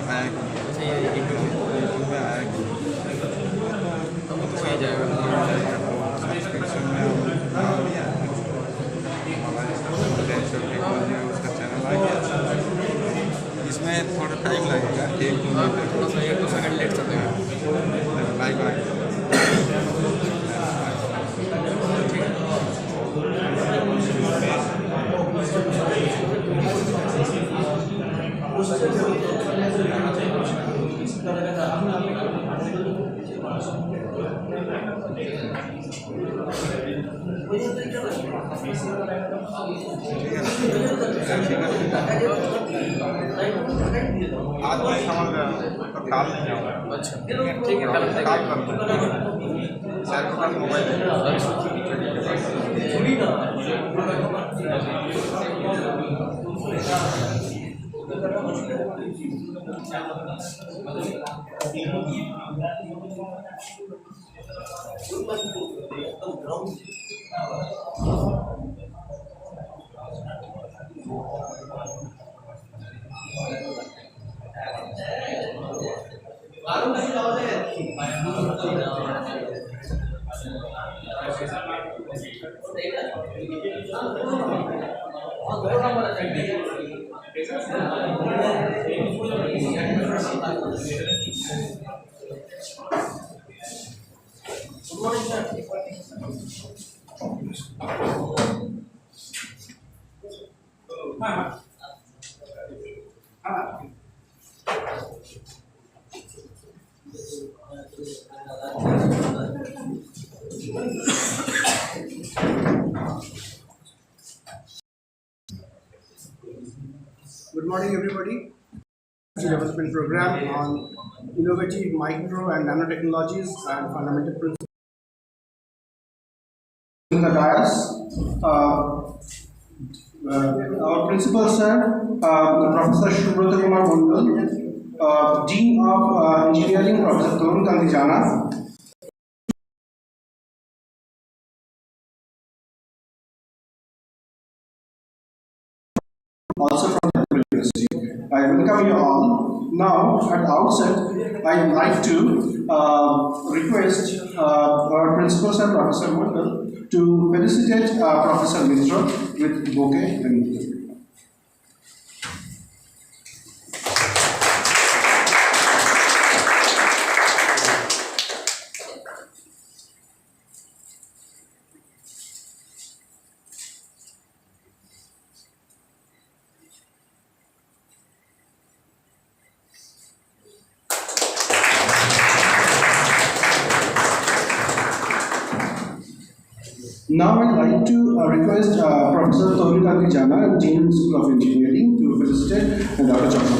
अच्छा ये यूट्यूब में आया कि अब तो सही जाएगा सब्सक्रिप्शन में उसका चैनल आ गया। इसमें थोड़ा टाइम लगेगा, थोड़ा सा 1-2 सेकंड लेट चलेगा। लाइव आ गया। आज मैं समझ रहा हूँ तो काल नहीं आऊँगा। अच्छा ठीक है, काल कर सर के पास mobile Good morning, everybody. Development program on innovative micro and nano technologies and fundamental principles. In the dais, our principal sir, Professor Shubrata Kumar Mundal, Dean of Engineering, Professor Tarun Kandijana. Also from the university. I welcome you all. Now, at the outset, I would like to request our principal sir, Professor Mundal, to felicitate Professor Mitra with bouquet and now I'd like to request Professor Tarun Kandijana, Dean School of Engineering, to felicitate and Dr. Chakra.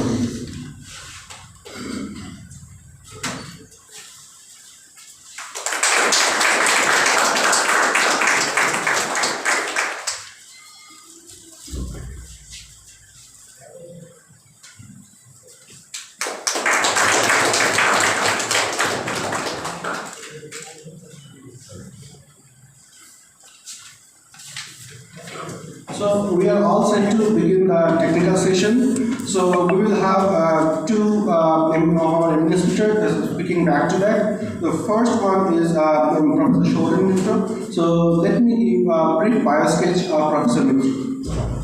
So we are all set to begin the technical session. So we will have two our administrators speaking back to back. The first one is Professor Shorin Mitra. So let me give a brief bio sketch of Professor Mitra.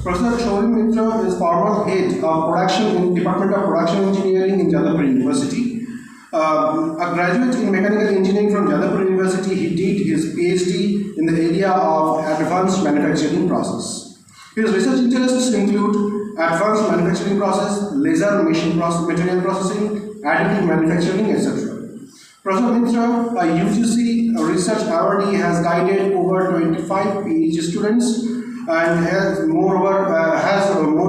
Professor Shorin Mitra is former head of production in Department of Production Engineering in Jadavpur University. A graduate in mechanical engineering from Jadavpur University, he did his PhD in the area of advanced manufacturing process. His research interests include advanced manufacturing process, laser machine material processing, additive manufacturing, etc. Professor Mitra, a UGC research awardee, has guided over 25 PhD students and has more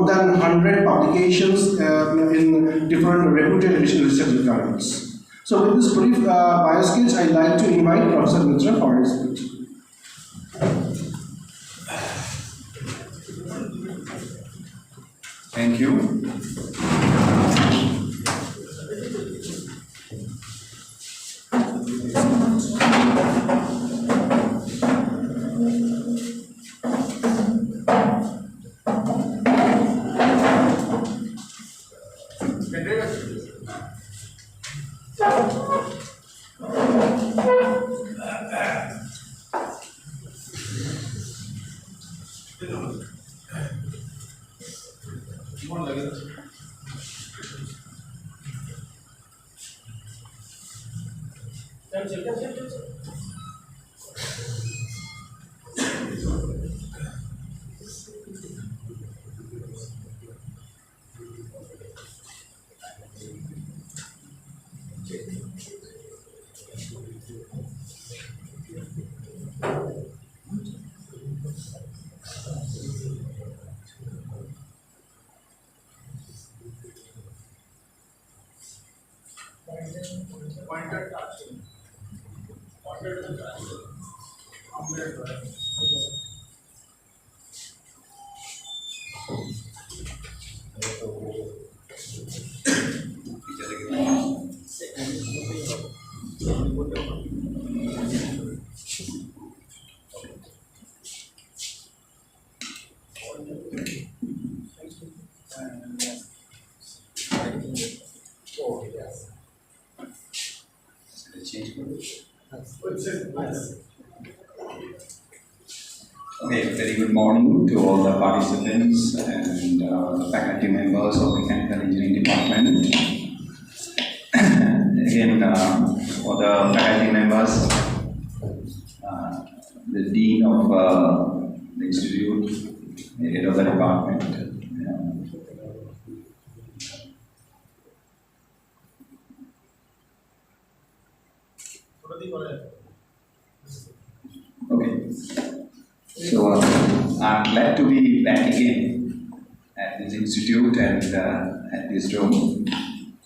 than 100 publications in different reputed research journals. So with this brief bio sketch, I'd like to invite Professor Mitra for his speech. Thank you. Okay, very good morning to all the participants and the faculty members of Mechanical Engineering Department. Again, for the faculty members, the Dean of the Institute, the head of the department. Okay. So I'm glad to be back again at this institute and at this room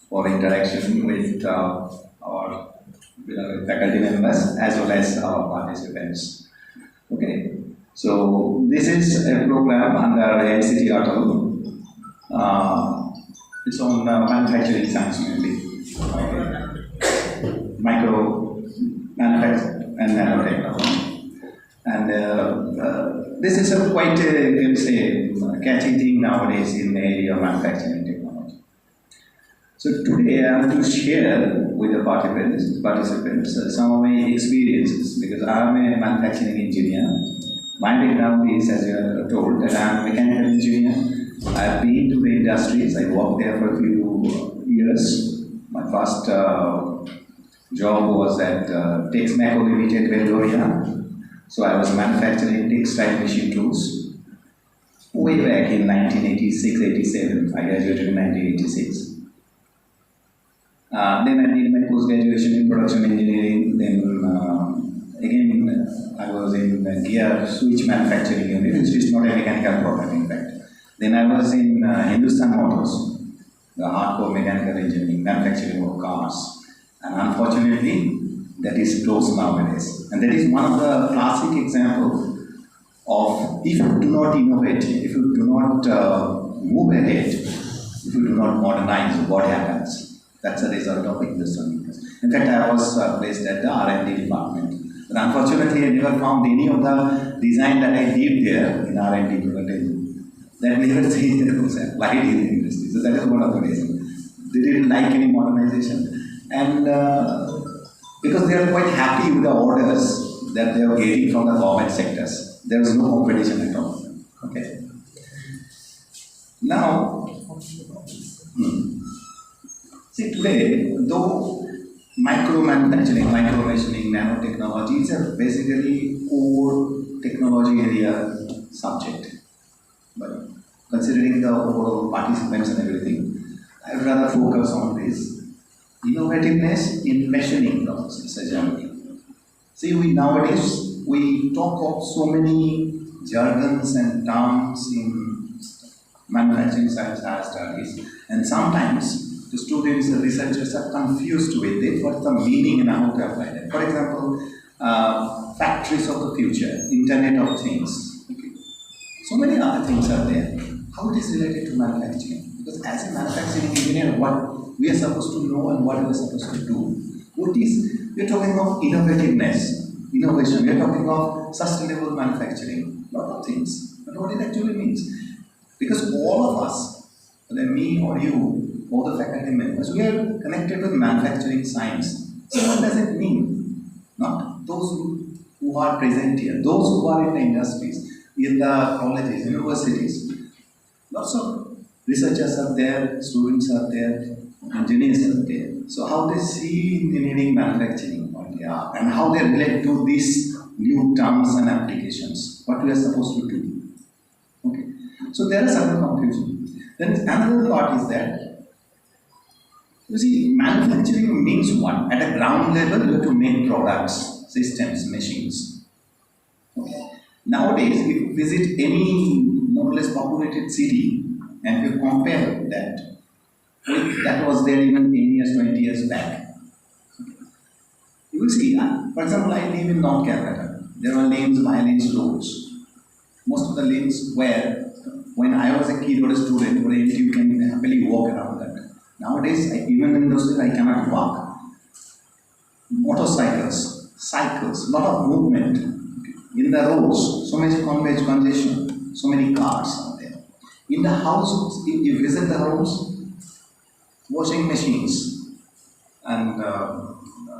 for interaction with our beloved faculty members as well as our participants. Okay. So this is a program under AICT Atal. It's on manufacturing science mainly. Micro manufacturing and nanotechnology. And this is a quite, you can say, catchy thing nowadays in the area of manufacturing technology. So today I have to share with the participants some of my experiences because I am a manufacturing engineer. My background is, as you are told, that I am a mechanical engineer. I have been to the industries. I worked there for a few years. My first job was at Texmaco Limited, Victoria. So I was manufacturing textile machine tools way back in 1986-87. I graduated in 1986. Then I did my post-graduation in production engineering. Then again I was in gear switch manufacturing unit, which is not a mechanical product in fact. Then I was in Hindustan Motors, the hardcore mechanical engineering, manufacturing of cars. And unfortunately, that is closed nowadays. And that is one of the classic examples of if you do not innovate, if you do not move ahead, if you do not modernize, what happens? That's the result of Hindustan Motors. In fact, I was placed at the R&D department. But unfortunately, I never found any of the design that I did there in R&D that never was applied in the industry. So that is one of the reasons. They didn't like any modernization. And because they are quite happy with the orders that they are getting from the government sectors. There is no competition at all. Okay. Now, see today, though micro manufacturing, micro machining, nanotechnology is a basically core technology area subject. But considering the overall participants and everything, I would rather focus on this innovativeness in machining process as well. See, nowadays we talk of so many jargons and terms in manufacturing science studies, and sometimes the students and researchers are confused with it. What's the meaning and how to apply that? For example, factories of the future, Internet of Things. Okay. So many other things are there. How it is related to manufacturing? Because as a manufacturing engineer, what we are supposed to know and what we are supposed to do. What is, we are talking of innovativeness, innovation, we are talking of sustainable manufacturing, a lot of things. But what it actually means. Because all of us, whether me or you, all the faculty members, we are connected with manufacturing science. So what does it mean? Not those who are present here, those who are in the industries, in the colleges, universities. Lots of researchers are there, students are there, engineers are there. So how they see engineering, manufacturing, what they are, and how they relate to these new terms and applications, what we are supposed to do. Okay. So there is certain confusion. Then another part is that, you see, manufacturing means what? At a ground level, you have to make products, systems, machines. Okay. Nowadays, if you visit any more or less populated city and you compare that, that was there even 10 years, 20 years back. You will see, for example, I live in North Calcutta. There are lanes, by-lanes, roads. Most of the lanes were, when I was a kid or a student, or you can happily walk around that. Nowadays, even in those days, I cannot walk. Motorcycles, cycles, lot of movement in the roads, so much congestion, so many cars are there. In the house, if you visit the homes, washing machines, and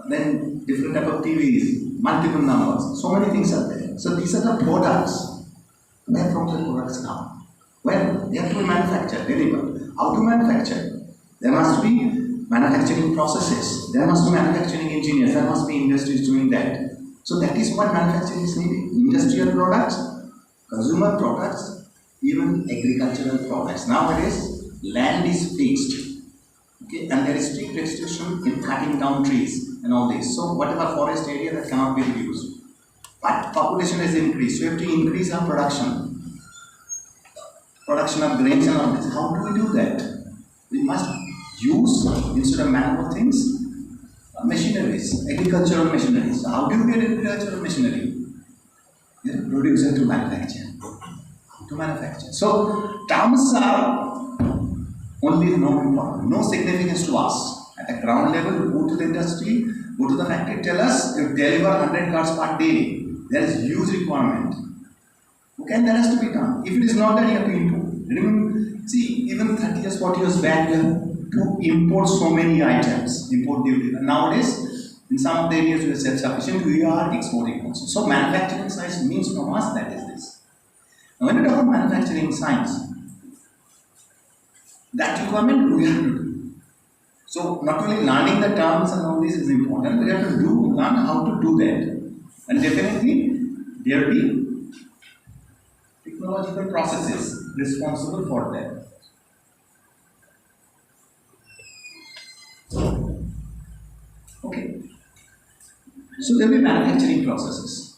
then different type of TVs, multiple numbers, so many things are there. So these are the products. Where from the products come? Well, they have to be manufactured, delivered. How to manufacture? There must be manufacturing processes. There must be manufacturing engineers. There must be industries doing that. So that is what manufacturing is needed. Industrial products, consumer products, even agricultural products. Nowadays, land is fixed. Okay, and there is strict restriction in cutting down trees and all this. So whatever forest area that cannot be reduced. But population has increased. So we have to increase our production. Production of grains and all this. How do we do that? We must use, instead of manual things, machineries, agricultural machineries. So how do you get agricultural machinery? You have to produce it to manufacture. To manufacture. So terms are only no significance to us. At the ground level, go to the industry, go to the factory, tell us if deliver 100 cars per day. There is huge requirement. Okay, and that has to be done. If it is not done, you have to import. Remember, see, even 30 years, 40 years back, you have to import so many items, import duty. And nowadays, in some of the areas we are self-sufficient, we are exporting also. So manufacturing science means from us that is this. Now when we talk about manufacturing science, that requirement we have to do. So not only learning the terms and all this is important, we have to learn how to do that. And definitely there will be technological processes responsible for that. Okay. So there will be manufacturing processes.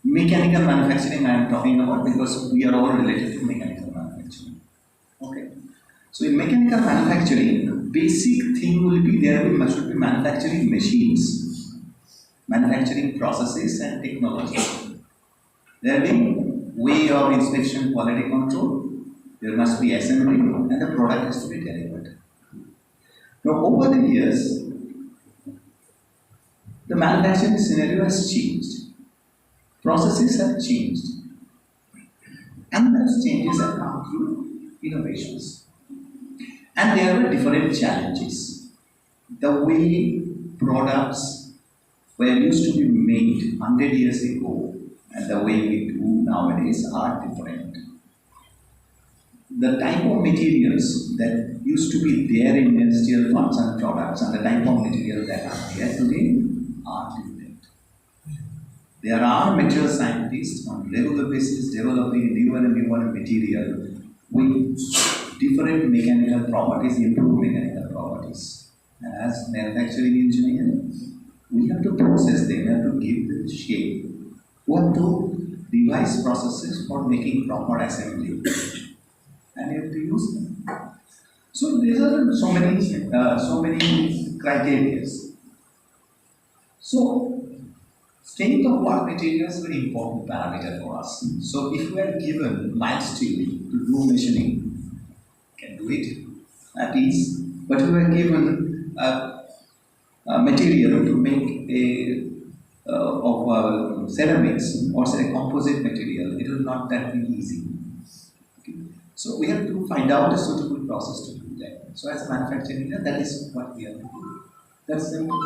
Mechanical manufacturing I am talking about because we are all related to mechanical manufacturing. Okay. So in mechanical manufacturing, basic thing will be there should be manufacturing machines, manufacturing processes and technology. There will be way of inspection, quality control. There must be assembly, and the product has to be delivered. Now, over the years, the manufacturing scenario has changed. Processes have changed. And those changes have come through innovations. And there were different challenges. The way products were used to be made 100 years ago and the way we do nowadays are different. The type of materials that used to be there in industrial parts and products and the type of materials that are there today are different. There are material scientists on regular basis developing newer and newer material with different mechanical properties, improved mechanical properties. As manufacturing engineer, we have to process them, we have to give them shape. We have to devise processes for making proper assembly. And you have to use them. So these are so many criteria. So state of work materials is a very important parameter for us. So if we are given mild steel to do machining, can do it at ease. But if we are given a material to make of ceramics or say a composite material, it will not that be easy. Okay. So we have to find out a suitable process to do that. So as a manufacturing leader, that is what we have to do. That's simple.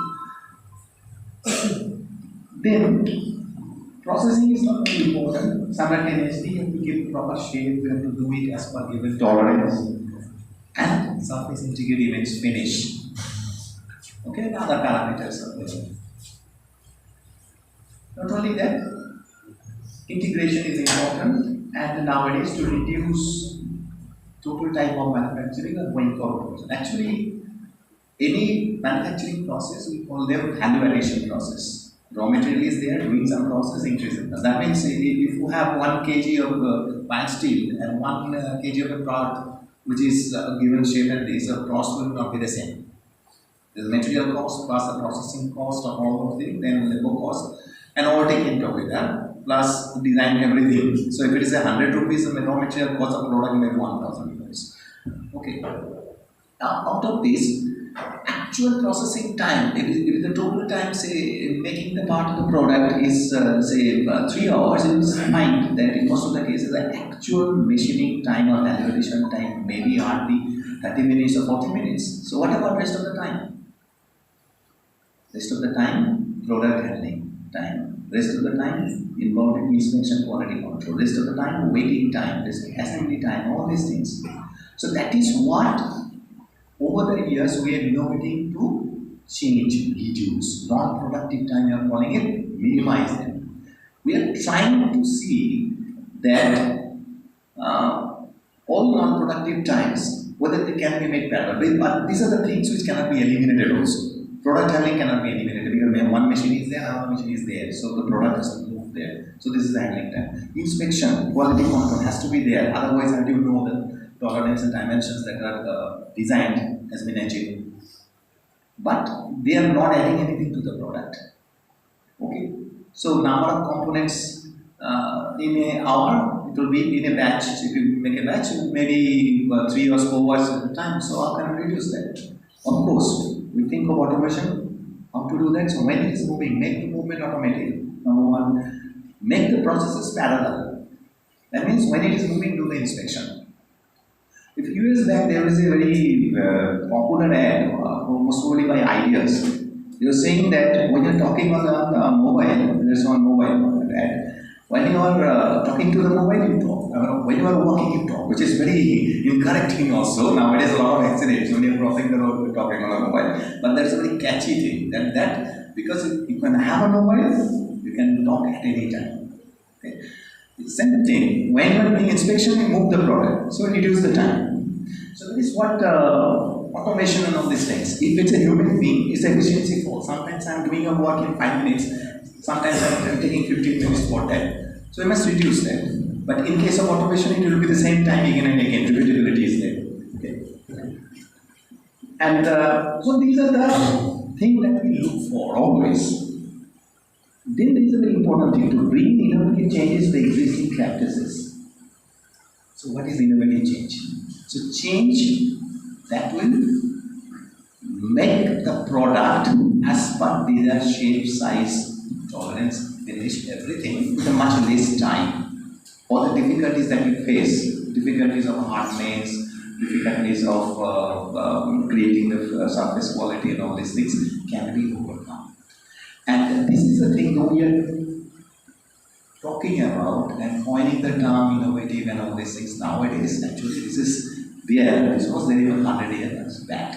Then, processing is not only important. Simultaneously, you have to give proper shape, you have to do it as per given tolerance. And surface integrity means finish. Okay, and other parameters are there. Not only that, integration is important, and nowadays to reduce total time of manufacturing or going forward. Actually, any manufacturing process, we call them value addition process. Raw material is there, doing some process, increasing. That means if you have 1 kg of fine steel and 1 kg of a product which is given shape and this, the cost will not be the same. The material cost plus the processing cost of all of things, then labor cost, and all taken into account, plus design everything. So if it is 100 rupees, the raw material cost of product may be 1,000 rupees. Okay. Now, out of this, actual processing time, if the total time, say, making the part of the product is, say, 3 hours, you will find that in most of the cases, the actual machining time or validation time may be hardly 30 minutes or 40 minutes. So what about rest of the time? Rest of the time, product handling time. Rest of the time, involved in inspection quality control. Rest of the time, waiting time, assembly time, all these things. So that is what over the years we are innovating to change, reduce. Non-productive time, we are calling it, minimize them. We are trying to see that all non-productive times, whether they can be made better. But these are the things which cannot be eliminated also. Product handling cannot be eliminated because one machine is there, another machine is there. So the product has to move there. So this is the handling time. Inspection, quality control has to be there. Otherwise, how do you know the tolerance and dimensions that are designed has been achieved? But they are not adding anything to the product. Okay. So number of components in an hour, it will be in a batch. If you make a batch, maybe 3 or 4 hours at a time. So how can I reduce that? Of course, we think of automation, how to do that. So when it is moving, make the movement automatic. Number one, make the processes parallel. That means when it is moving, do the inspection. A few years back, there was a very popular ad, almost solely by ideas. They were saying that when you're talking on the mobile, there's one mobile ad. When you are talking to the mobile, you talk. When you are walking, you talk, which is very incorrect thing also. Nowadays, a lot of accidents when you're crossing the road, you're talking on the mobile. But that's a very catchy thing. That because you can have a mobile, you can talk at any time. Okay. Same thing. When you are doing inspection, you move the product, so reduce the time. So that is what automation and all these things. If it's a human being, it's efficiency for. Sometimes I'm doing a work in 5 minutes. Sometimes I'm taking 15 minutes for that. So you must reduce that. But in case of automation, it will be the same time again and again. Repeatability is there. Okay. And so these are the things that we look for always. Then there is a very important thing to bring innovative changes to the existing practices. So what is innovative change? So change that will make the product as per their shape, size, tolerance, finish, everything with a much less time. All the difficulties that we face, difficulties of hardness, difficulties of creating the surface quality and all these things can be overcome. And this is the thing that we are talking about and coining the term innovative and all these things nowadays. Actually, this is there. This was there even 100 years back.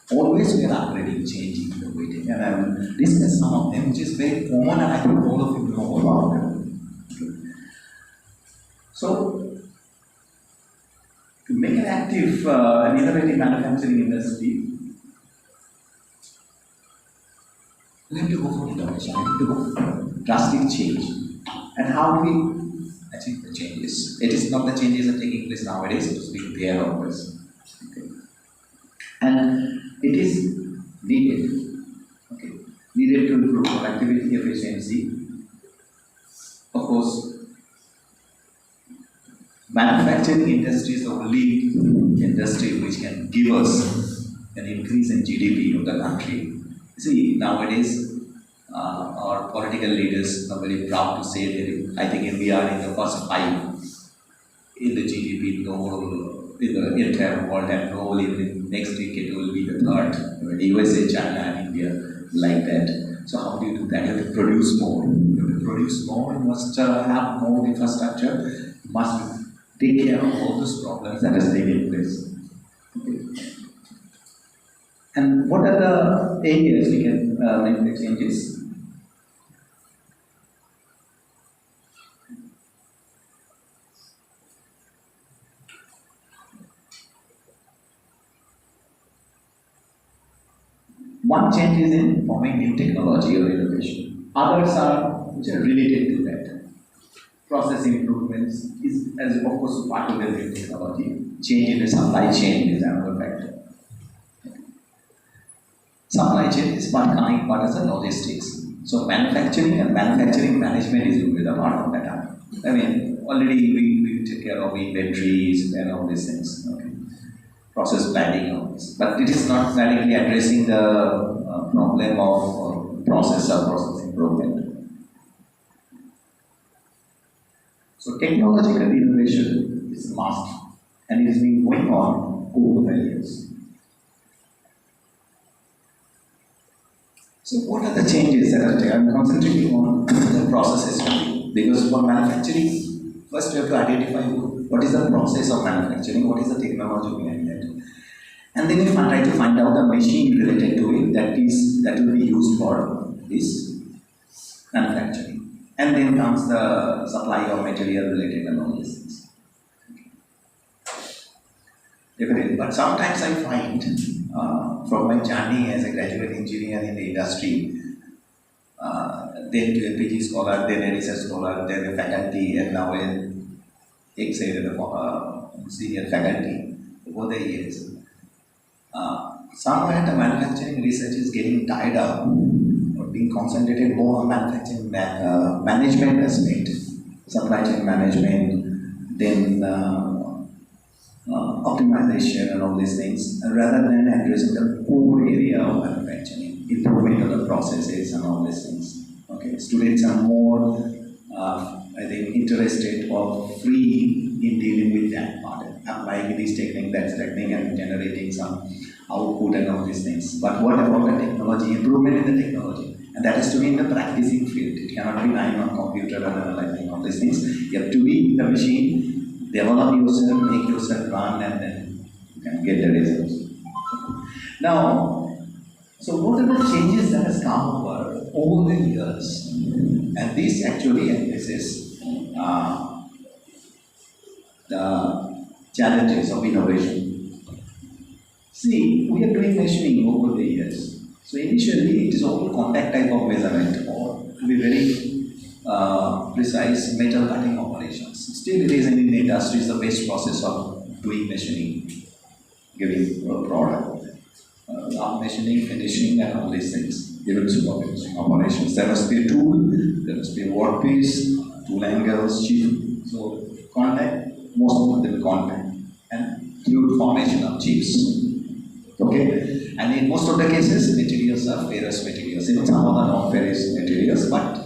Always we are upgrading, changing, innovating, and I will discuss some of them, which is very common, and I think all of you know about them. Okay. So, to make an active and innovative manufacturing industry, we have to go for innovation, we have to go for drastic change. And how do we achieve the changes? It is not the changes that are taking place nowadays, it is being there always. Okay. And it is needed. Okay. Needed to improve productivity, efficiency. Of course, manufacturing industry is the only industry which can give us an increase in GDP of the country. See, nowadays, our political leaders are very proud to say that I think we are in the first 5 in the GDP in the whole in the entire world, and probably in the next decade will be the third. USA, China, and India, like that. So how do you do that? You have to produce more. You have to produce more. You must have more infrastructure. You must take care of all those problems that has taken place. Okay. And what are the areas we can make the changes? One change is in forming new technology or innovation. Others are which are related to that. Process improvements is, as of course, part of the new technology. Change in the supply chain is another factor. Supply chain is coming part as a logistics. So manufacturing and manufacturing management is with a part of that. I mean, already we take care of inventories and all these things. Okay. Process planning of this. But it is not directly addressing the problem of process or process improvement. So technological innovation is a must, and it has been going on over the years. So what are the changes that are there? I'm concentrating on the processes because for manufacturing, first we have to identify what is the process of manufacturing, what is the technology behind that. And then we try to find out the machine related to it that will be used for this manufacturing. And then comes the supply of material related and all these things. Definitely. But sometimes I find from my journey as a graduate engineer in the industry, then to a PG scholar, then a research scholar, then a faculty, and now a senior faculty over the years. Somewhere the manufacturing research is getting tied up or being concentrated more on manufacturing management aspect, supply chain management, then optimization and all these things, rather than addressing the core area of manufacturing, improvement of the processes and all these things. Okay, students are more, I think, interested or free in dealing with that part, applying this technique, that technique, and generating some output and all these things. But what about the technology, improvement in the technology? And that has to be in the practicing field. It cannot be lying on computer and analyzing all these things. You have to be in the machine, develop yourself, make yourself run, and then you can get the results. Now, so what are the changes that has come over the years? And this actually addresses the challenges of innovation. See, we are doing machining over the years. So initially, it is all contact type of measurement, or to be very precise, metal cutting operations. Still, it is in the industry is the best process of doing machining, giving a product. Machining, finishing, and all these things. Even super finishing operations. There must be a tool, there must be a workpiece, tool angles, chips. So contact, most of them contact, and fluid formation of chips. Okay, and in most of the cases, materials are ferrous materials, even some of the non-ferrous materials, but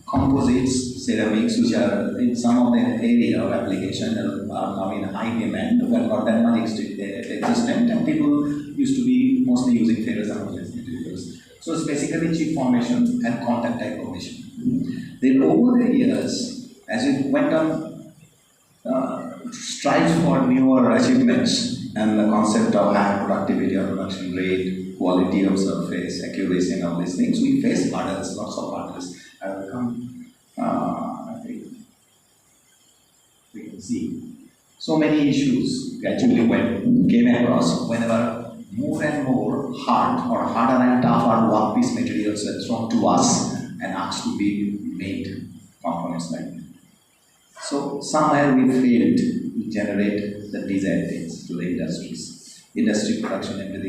composites, ceramics, which are in some of the area of application are now in high demand, but not that much existent, and people used to be mostly using ferrous and non-ferrous materials. So it's basically chip formation and contact type formation. Then over the years, as it went on, strives for newer achievements and the concept of high productivity of production rate, quality of surface, accuracy, and all these things, we face hurdles, lots of hurdles. I think we can see so many issues gradually came across whenever more and more hard or harder and tougher workpiece materials were thrown to us and asked to be made components like that. So somewhere we failed to generate the desired things to the industries. Industry production and the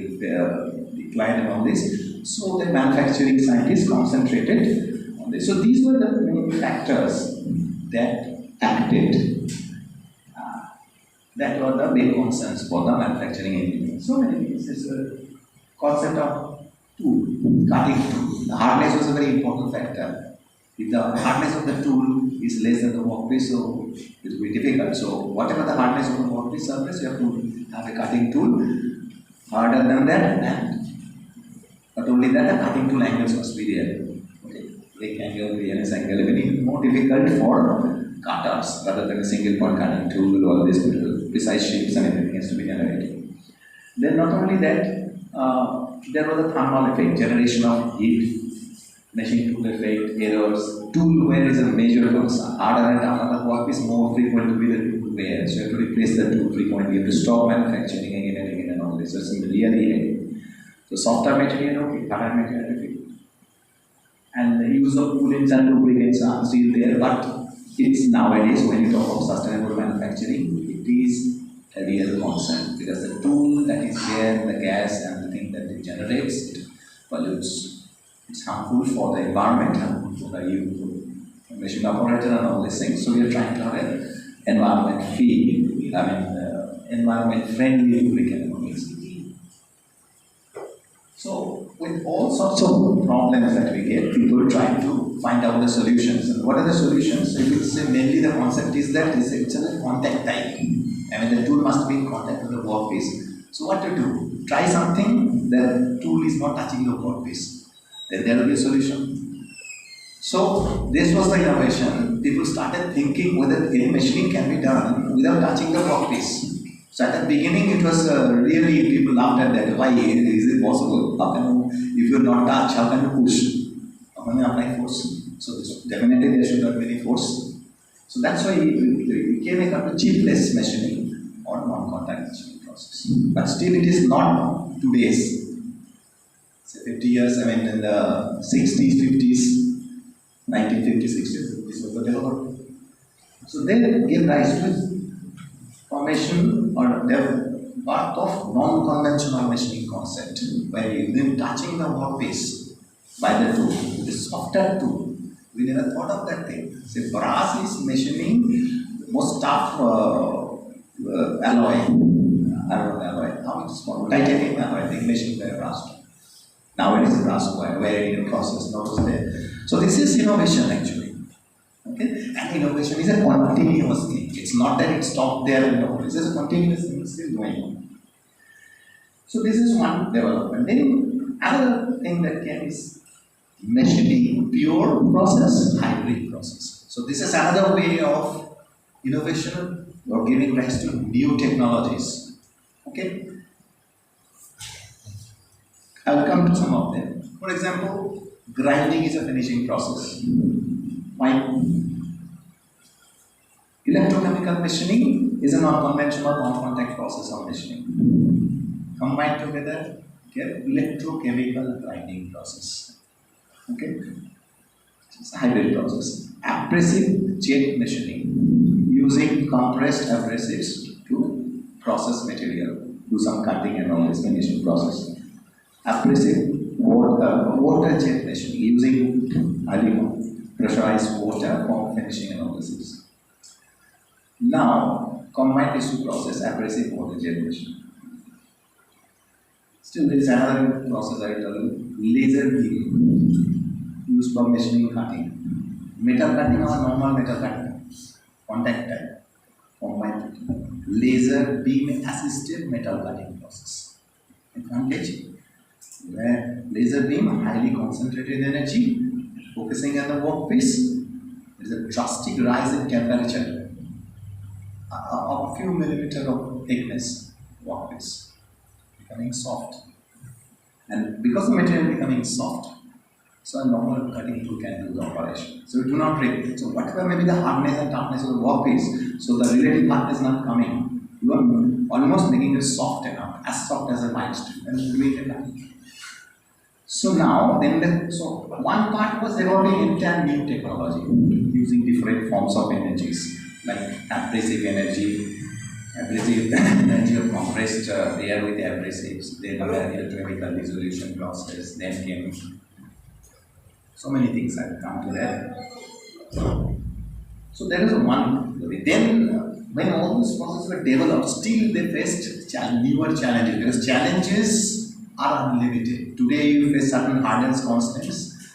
decline and all this. So the manufacturing scientists concentrated on this. So these were the main factors that acted, that were the big concerns for the manufacturing engineering. So many things. It's a concept of tool, cutting tool. The hardness was a very important factor. If the hardness of the tool is less than the workpiece, so it will be difficult. So whatever the hardness of the workpiece surface, you have to have a cutting tool harder than that, and not only that, the cutting tool angles must be there. Okay, break angle, clearance angle, very more difficult for cutters rather than a single point cutting tool. All these precise shapes and everything has to be generated. Then not only that, there was a thermal effect, generation of heat, machine tool effect, errors, tool wear is a major concern. Harder and harder the workpiece, more frequent to be the tool wear. So you have to replace the tool frequently, you have to stop manufacturing again and again and all this. So it's really heavy. So softer material, okay, harder material, okay. And the use of coolants and lubricants are still there, but it's nowadays when you talk of sustainable manufacturing, it is a real concern because the tool that is there, the gas and the thing that it generates, it pollutes. It's harmful for the environment, harmful for the machine operator and all these things. So we are trying to have an environment friendly lubricant. So with all sorts of problems that we get, people try to find out the solutions. And what are the solutions? So you could say mainly the concept is that it's a contact type. I mean the tool must be in contact with the workpiece. So what to do? Try something, the tool is not touching the workpiece. Then there will be a solution. So this was the innovation. People started thinking whether any machining can be done without touching the workpiece. So at the beginning it was really, people laughed at that. Why is it possible? How can you, if you are not touch, how can you push? How can you apply force? So definitely there should not be any force. So that's why it became a kind of chipless machining or non-contact machining process. But still it is not today's. Say 50 years, I mean in the 60s, 50s, 1950s, 60s, this was the development. So they gave rise to formation or the birth of non-conventional machining concept, where you touching the workpiece by the tool, the softer tool. We never thought of that thing. Say brass is machining most tough alloy, iron alloy. Now it's called titanium alloy, they machine by brass tool. Now it is brass wire, in process, not there. So this is innovation actually. Okay? And innovation is a continuous thing. It's not that it stopped there, no. This is a continuous thing still going on. So this is one development. Then another thing that came is machining, pure process, hybrid process. So this is another way of innovation or giving rise to new technologies. Okay? I will come to some of them. For example, grinding is a finishing process. Why? Electrochemical machining is a non-conventional non-contact process of machining. Combined together, get electrochemical grinding process. Okay? It's a hybrid process. Abrasive jet machining, using compressed abrasives to process material, do some cutting and all this finishing process. Abrasive water jet machining, using highly pressurized water for finishing analysis. Now, combine these two processes, abrasive water jet machining. Still, there is another process I tell you, laser beam, used for machining cutting. Metal cutting or normal metal cutting, contact type, combined laser beam assisted metal cutting process. Advantage, where laser beam highly concentrated energy, focusing on the workpiece, there is a drastic rise in temperature of a few millimeters of thickness, workpiece becoming soft. And because the material becoming soft, so a normal cutting tool can do the operation. So we do not break. So whatever may be the hardness and toughness of the workpiece, so the relative hardness is not coming. You are almost making it soft enough, as soft as a milestone, and doing it now. So now, so one part was developing entire new technology, using different forms of energies, like abrasive energy of compressed air with abrasives, then electrochemical dissolution process, then came so many things. I will come to that. So there is one. Then when all these processes were developed, still they faced newer challenges, because challenges are unlimited. Today you face certain hardness constants,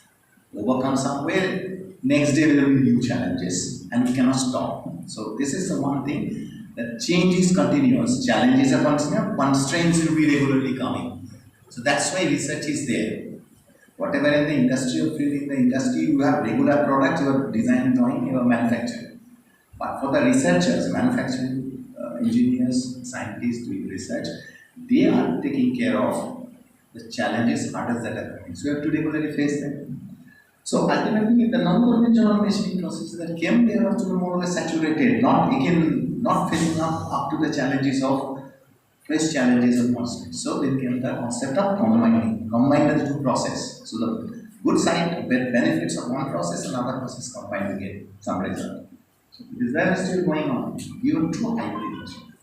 overcome somewhere, Next day there will be new challenges and we cannot stop. So this is the one thing, that change is continuous, challenges are continuous, constraints will be regularly coming. So that's why research is there. Whatever in the industry or field in the industry, you have regular products, you are design drawing, you are manufacturing. But for the researchers, manufacturing engineers, scientists doing research, they are taking care of the challenges, hurdles that are coming. So you have to regularly face them. So ultimately, the non-conventional machining processes that came, they are also more or less saturated, not facing up to the challenges of fresh challenges of constraints. So then came the concept of combine the two process. So the good side, benefits of one process and other process combined to get some result. So this is still going on, even through hybrid machine.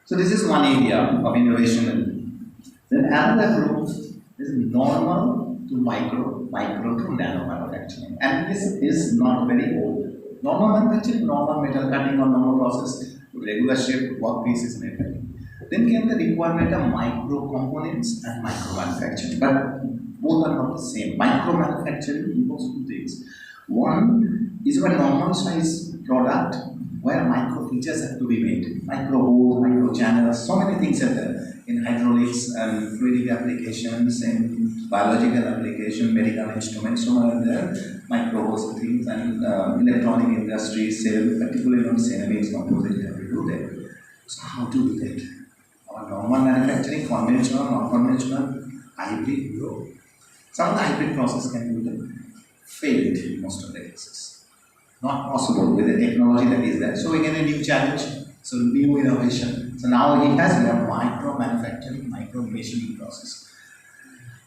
So this is one area of innovation. Then another group is normal to micro to nano manufacturing. And this is not very old. Normal manufacturing, normal metal cutting or normal process, regular shape, work pieces and everything. Then came the requirement of micro components and micro manufacturing. But both are not the same. Micro manufacturing involves two things. One is a normal size product where micro features have to be made. Micro holes, micro channels, so many things are there. In hydraulics and fluidic applications, in biological application, medical instruments, so many are there. Micro holes things and electronic industry, particularly on ceramics, composite, you have to do that. So how to do that? Our normal manufacturing, conventional, non-conventional, hybrid, some of the hybrid process can be done. Failed in most of the cases. Not possible with the technology that is there. So we get a new challenge, so new innovation. So now he has a micro manufacturing, micro machining process.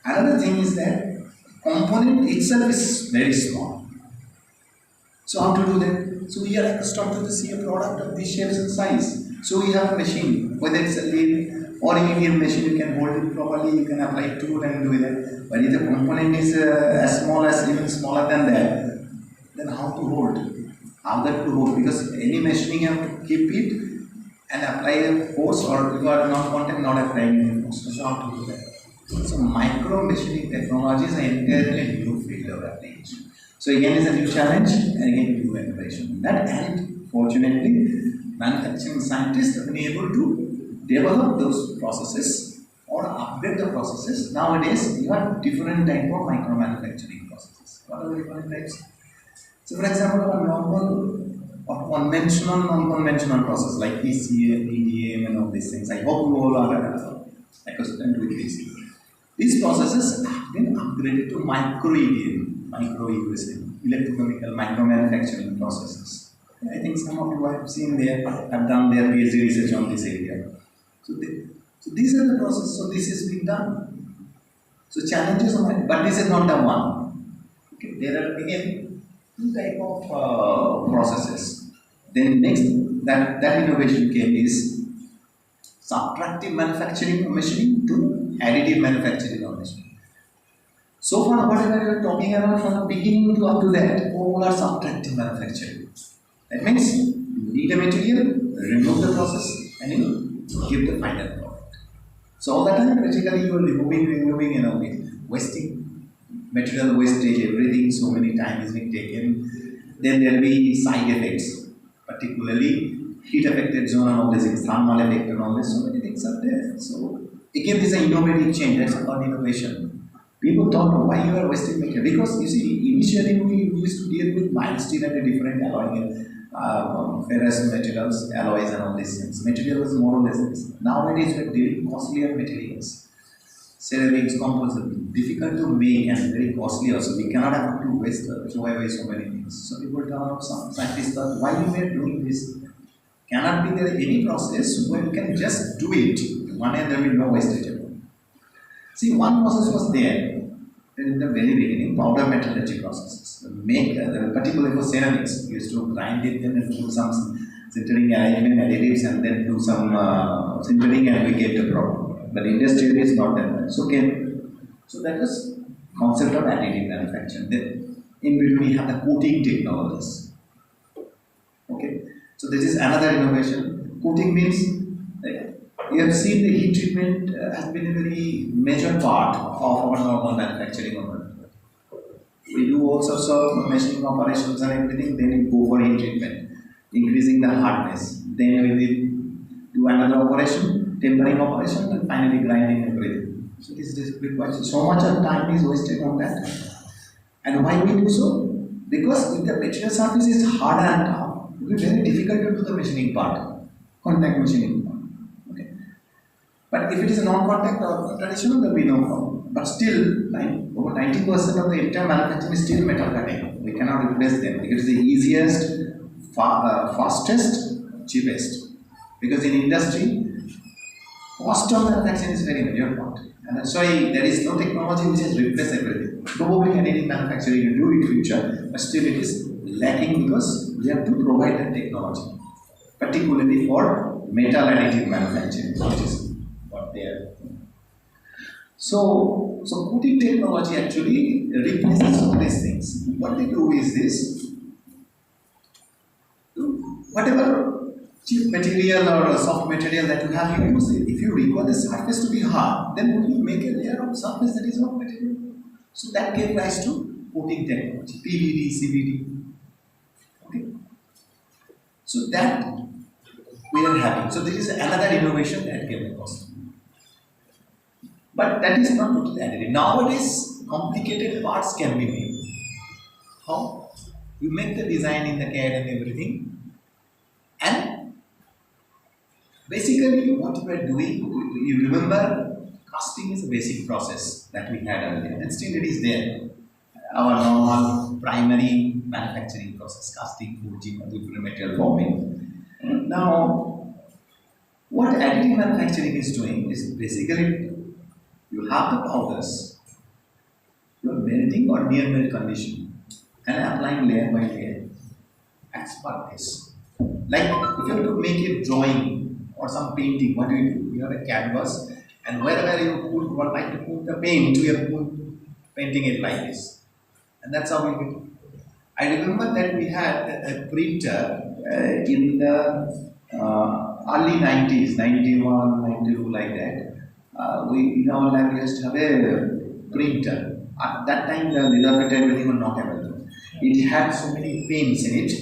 Another thing is that component itself is very small. So how to do that? So we are accustomed to see a product of these shapes and size. So we have a machine, whether it's a lathe or a medium machine, you can hold it properly, you can apply tool and do that. But if the component is as small as even smaller than that, then how to hold? How that to hold? Because any machining you have to keep it and apply a force, or you are not applying any force. So how to do that? So micro machining technologies are entirely new field of application. So again is a new challenge and again new innovation. That end, fortunately, manufacturing scientists have been able to develop those processes or upgrade the processes. Nowadays, you have different type of micro manufacturing processes. What are the different types? So for example, a normal or conventional, non-conventional process like PCA, PDM and all these things. I hope you all are accustomed with this. These processes have been upgraded to micro-EDM, micro-EDM, electrochemical micro-manufacturing processes. I think some of you have seen there, have done their PhD research on this area. So these are the processes, so this is being done. So challenges are many, but this is not the one. Okay, there are again two type of processes. Then next, that innovation came is subtractive manufacturing or machining to additive manufacturing or machining. So far, whatever you are talking about from the beginning to up to that, all are subtractive manufacturing. That means you need a material, remove the process, and you give the final product. So all the time, basically, you are removing, wasting material wastage, everything. So many times is being taken. Then there will be side effects, particularly heat affected zone and all these things, thermal effect and all this. So many things are there. So again, this is an innovative change. That's called innovation. People thought, why you are wasting material? Because you see, initially we used to deal with mild steel and a different alloy. Ferrous materials, alloys and all these things. Material is more or less this. Nowadays we are dealing costlier materials. Ceramics, composite, difficult to make and very costly also. We cannot have to waste, throw away so many things. So people tell us, some scientists thought, why we are doing this? Cannot be there any process where you can just do it. One and there will be no wastage. See, one process was there in the very beginning, powder metallurgy processes. Particularly for ceramics, we used to grind it and do some sintering arrangement additives and then do some sintering and we get the product. But industrial is not that. So that was concept of additive manufacturing. Then in between we have the coating technologies. Okay, so this is another innovation. Coating means you have seen the heat treatment has been a very major part of our normal manufacturing. we do all sorts of machining operations and everything, then we go for heat treatment, increasing the hardness. Then we will do another operation, tempering operation, and finally grinding everything. So this requires so much of time is wasted on that. And why we do so? Because if the material surface is hard and tough, it will be very difficult to do the machining part, contact machining part. Okay. But if it is a non-contact or traditional, there will be no problem. But still, over 90% of the entire manufacturing is still metal cutting. We cannot replace them. It is the easiest, fastest, cheapest. Because in industry, cost of manufacturing is very major part. And that's why there is no technology which has replaced everything. Probably additive manufacturing will do in future, but still it is lacking because we have to provide that technology, particularly for metal additive manufacturing, which is what they are. So coating technology actually replaces all these things. What they do is this: whatever cheap material or soft material that you have, you use it. If you require the surface to be hard, then only make a layer of surface that is soft material. So that gave rise to coating technology, PVD, CVD. Okay. So that we are having. So this is another innovation that came across. But that is not totally additive. Nowadays, complicated parts can be made. How? You make the design in the CAD and everything, and basically what we are doing, you remember, casting is a basic process that we had earlier, and still it is there. Our normal primary manufacturing process, casting, forging, different material forming. Now, what additive manufacturing is doing is basically you have the powders, you are melting or near melt condition and applying layer by layer as per this. Like if you have to make a drawing or some painting, what do? You have a canvas, and wherever you would like to put the paint, you have to painting it like this. And that's how we do it. I remember that we had a printer in the early 90s, 91, 92, like that. We in our lab we used to have a printer. At that time, the laser printer everything was not available. It had so many pens in it,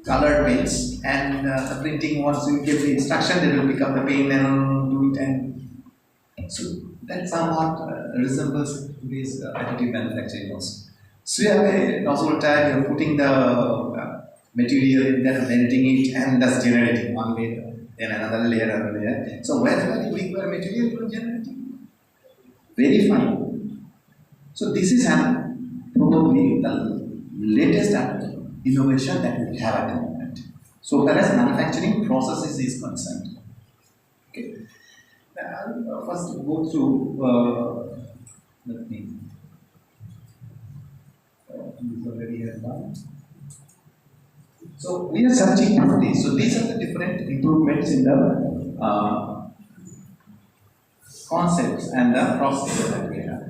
colored pens, and the printing, once you give the instruction, they will pick up the pen and do it. And so that somewhat resembles today's additive manufacturing also. So you have a nozzle tire, you are putting the material in there, melting it, and thus generating one layer, then another layer, another layer. So wherever you require material, you will generate it. Very fine. So this is probably the latest innovation that we have at the moment. So far as manufacturing processes is concerned. Okay. Now, first go through. Let me. This already has done. So we are searching for this. So these are the different improvements in the concepts and the processes that we have.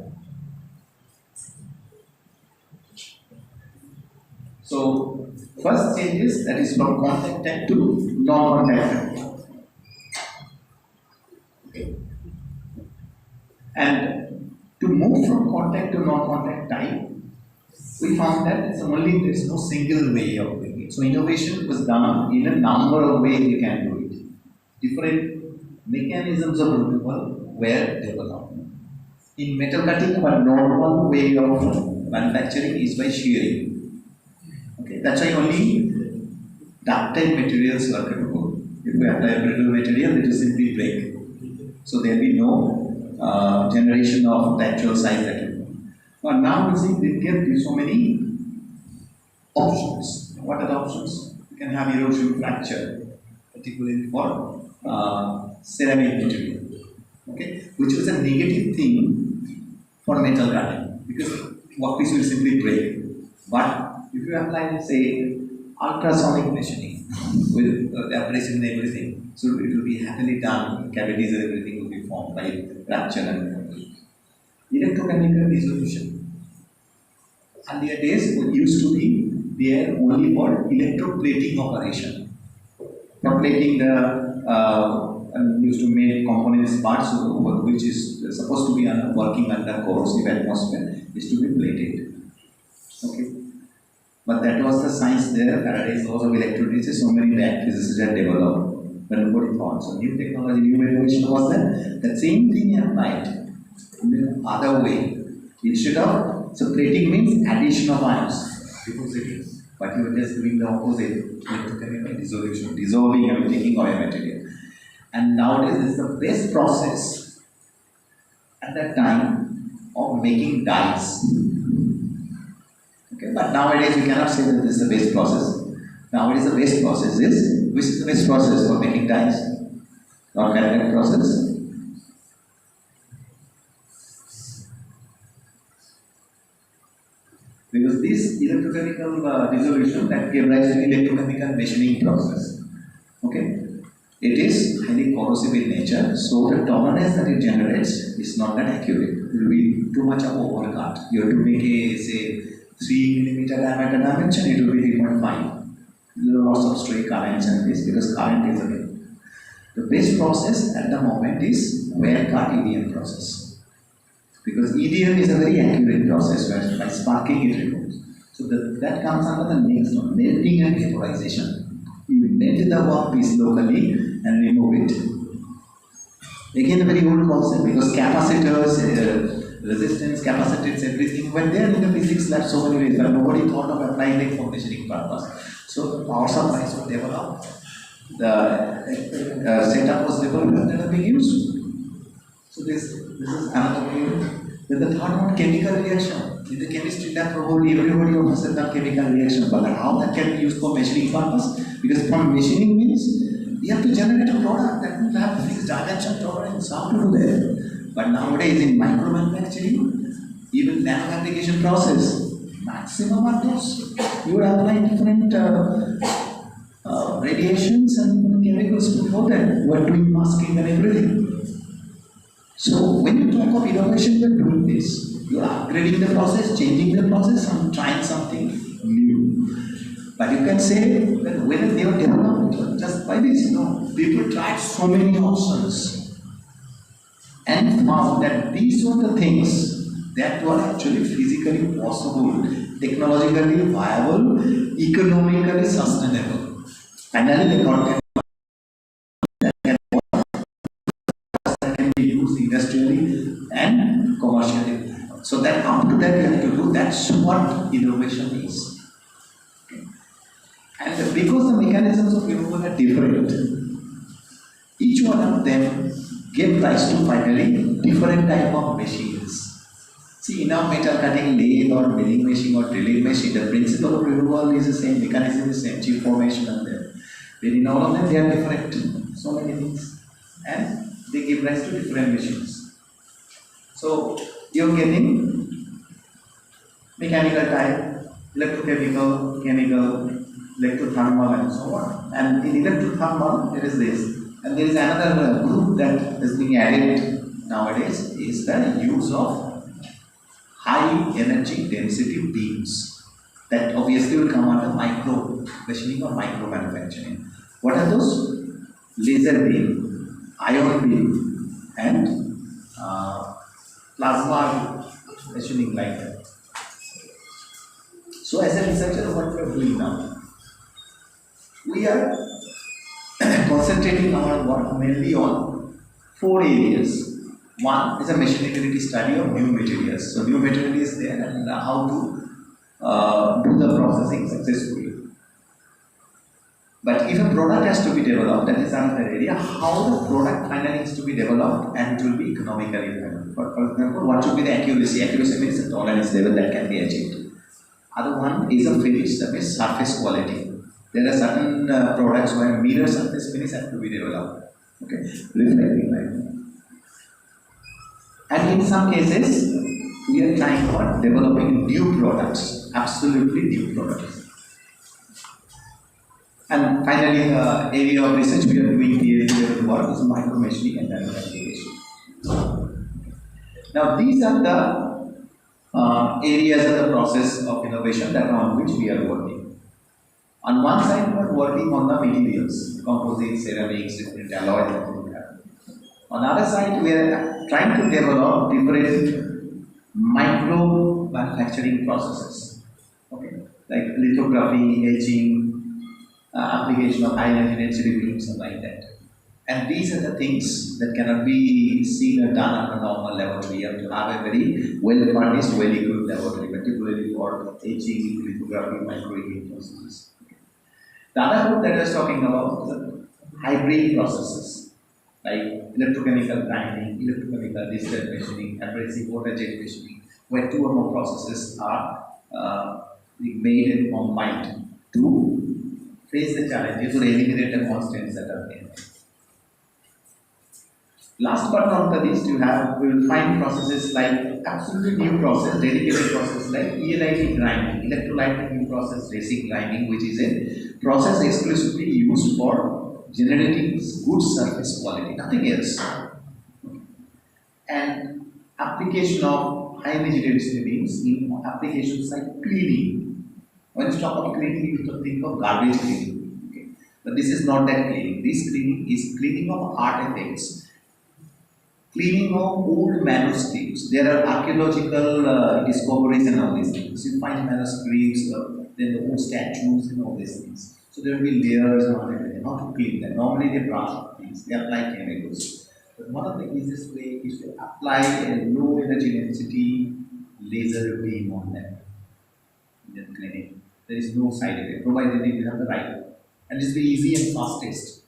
So first changes, that is from contact type to non-contact type. Okay. And to move from contact to non-contact type, we found that there is no single way of doing it. So innovation was done in a number of ways we can do it. Different mechanisms of removal were developed. In metal cutting, our normal way of manufacturing is by shearing. Okay, that's why only ductile materials are capable. If we apply a brittle material, it will simply break. So there will be no generation of the actual size that you want. But now we see we get so many options. What are the options? You can have erosion fracture, particularly for ceramic material, okay, which was a negative thing for metal cutting because workpiece will simply break. But if you apply, say, ultrasonic machining with abrasive and everything, so it will be happily done. Cavities and everything will be formed by rupture and electrochemical dissolution. Earlier days used to be there only for electroplating operation. For plating the used to make components parts which is supposed to be working under corrosive atmosphere is to be plated. Okay. But that was the science there, Faraday's laws of electricity, so many bad physicists had developed, but nobody thought. So new technology, new innovation was there. The same thing applied in the other way. Instead of separating means addition of ions, depositing. But you were just doing the opposite, electrochemical dissolution, dissolving and taking away material. And nowadays this is the best process at that time of making dyes. Okay, but nowadays you cannot say that this is the best process. Nowadays the best process is, which is the best process for making dyes? Organic process. Because this electrochemical dissolution that gave rise to electrochemical machining process. Okay, it is highly corrosive in nature, so the tolerance that it generates is not that accurate. It will be too much of overcut. You have to make a say 3 millimeter diameter dimension, it will be 3.5. There are lots of stray currents and this because current is again. The best process at the moment is wire cut EDM process. Because EDM is a very accurate process where by sparking it removes. So that comes under the next one, melting and vaporization. You melt the workpiece locally and remove it. Again, a very old concept because capacitors, resistance, capacitance, everything were there in the physics lab so many ways, but nobody thought of applying it for measuring purpose. So the power supplies were developed, the setup was developed and then being used. So this is another way. Then the third one, chemical reaction. In the chemistry lab, probably everybody almost has done chemical reaction, but how that can be used for measuring purpose? Because from machining means we have to generate a product that will have fixed dimension tolerance. How to do that? But nowadays in micro manufacturing, even nano application process, maximum are those. You are applying different radiations and chemicals to for that. You are doing masking and everything. So when you talk of innovation, you are doing this. You are upgrading the process, changing the process, and trying something new. But you can say that when they were developed, just by this, people tried so many options and found that these were the things that were actually physically possible, technologically viable, economically sustainable. Finally, they got that can be used industrially and commercially. So that after that you have to do, that's what innovation is. And because the mechanisms of removal are different, each one of them gave rise to finally different type of machines. See, in our metal cutting lathe or milling machine or drilling machine, the principle of removal is the same, mechanism is the same, chip formation and there. But in all of them, they are different, so many things, and they give rise to different machines. So you're getting mechanical type, electrochemical, chemical, electrothermal and so on. And in electrothermal, there is this. And there is another group that is being added nowadays is the use of high energy density beams. That obviously will come under micro machining or micro manufacturing. What are those? Laser beam, ion beam, and plasma machining like that. So as a researcher, what we are doing now? We are concentrating our work mainly on 4 areas. One is a machinability study of new materials. So new material is there and how to do the processing successfully. But if a product has to be developed, that is another area, how the product finally is to be developed and it will be economically viable. For example, what should be the accuracy? Accuracy means the tolerance level that can be achieved. Other one is a finish, that means surface quality. There are certain products where mirror surface finish have to be developed. Okay, reflecting like that. And in some cases, we are trying for developing new products, absolutely new products. And finally, the area of research we are doing here work is micro machining and nano application. Now, these are the areas of the process of innovation that on which we are working. On one side, we are working on the materials, composites, ceramics, different alloys, and on the other side, we are trying to develop different micro manufacturing processes. Okay, like lithography, etching, application of high energy density beams and like that. And these are the things that cannot be seen or done at a normal laboratory. You have to have a very well furnished, well equipped laboratory, particularly for etching, lithography, micro processes. The other group that I was talking about is the hybrid processes, like electrochemical grinding, electrochemical digital machining, abrasive water jet machining, where two or more processes are being made and combined to face the challenges or eliminate the constraints that are there. Last but not the least, we will find processes like absolutely new process, dedicated process like ELIT grinding, electrolyte new process resin grinding, which is a process exclusively used for generating good surface quality, nothing else. And application of high energy density beams in applications like cleaning. When you talk about cleaning, you have to think of garbage cleaning. Okay? But this is not that cleaning. This cleaning is cleaning of artifacts, cleaning of old manuscripts. There are archaeological discoveries and all these things. You find manuscripts, then the old statues and all these things. So there will be layers and everything. How to clean them? Normally they brush things, they apply chemicals. But one of the easiest way is to apply a low energy density laser beam on them. In cleaning. There is no side effect, provided they have the right. And this will be easy and fastest.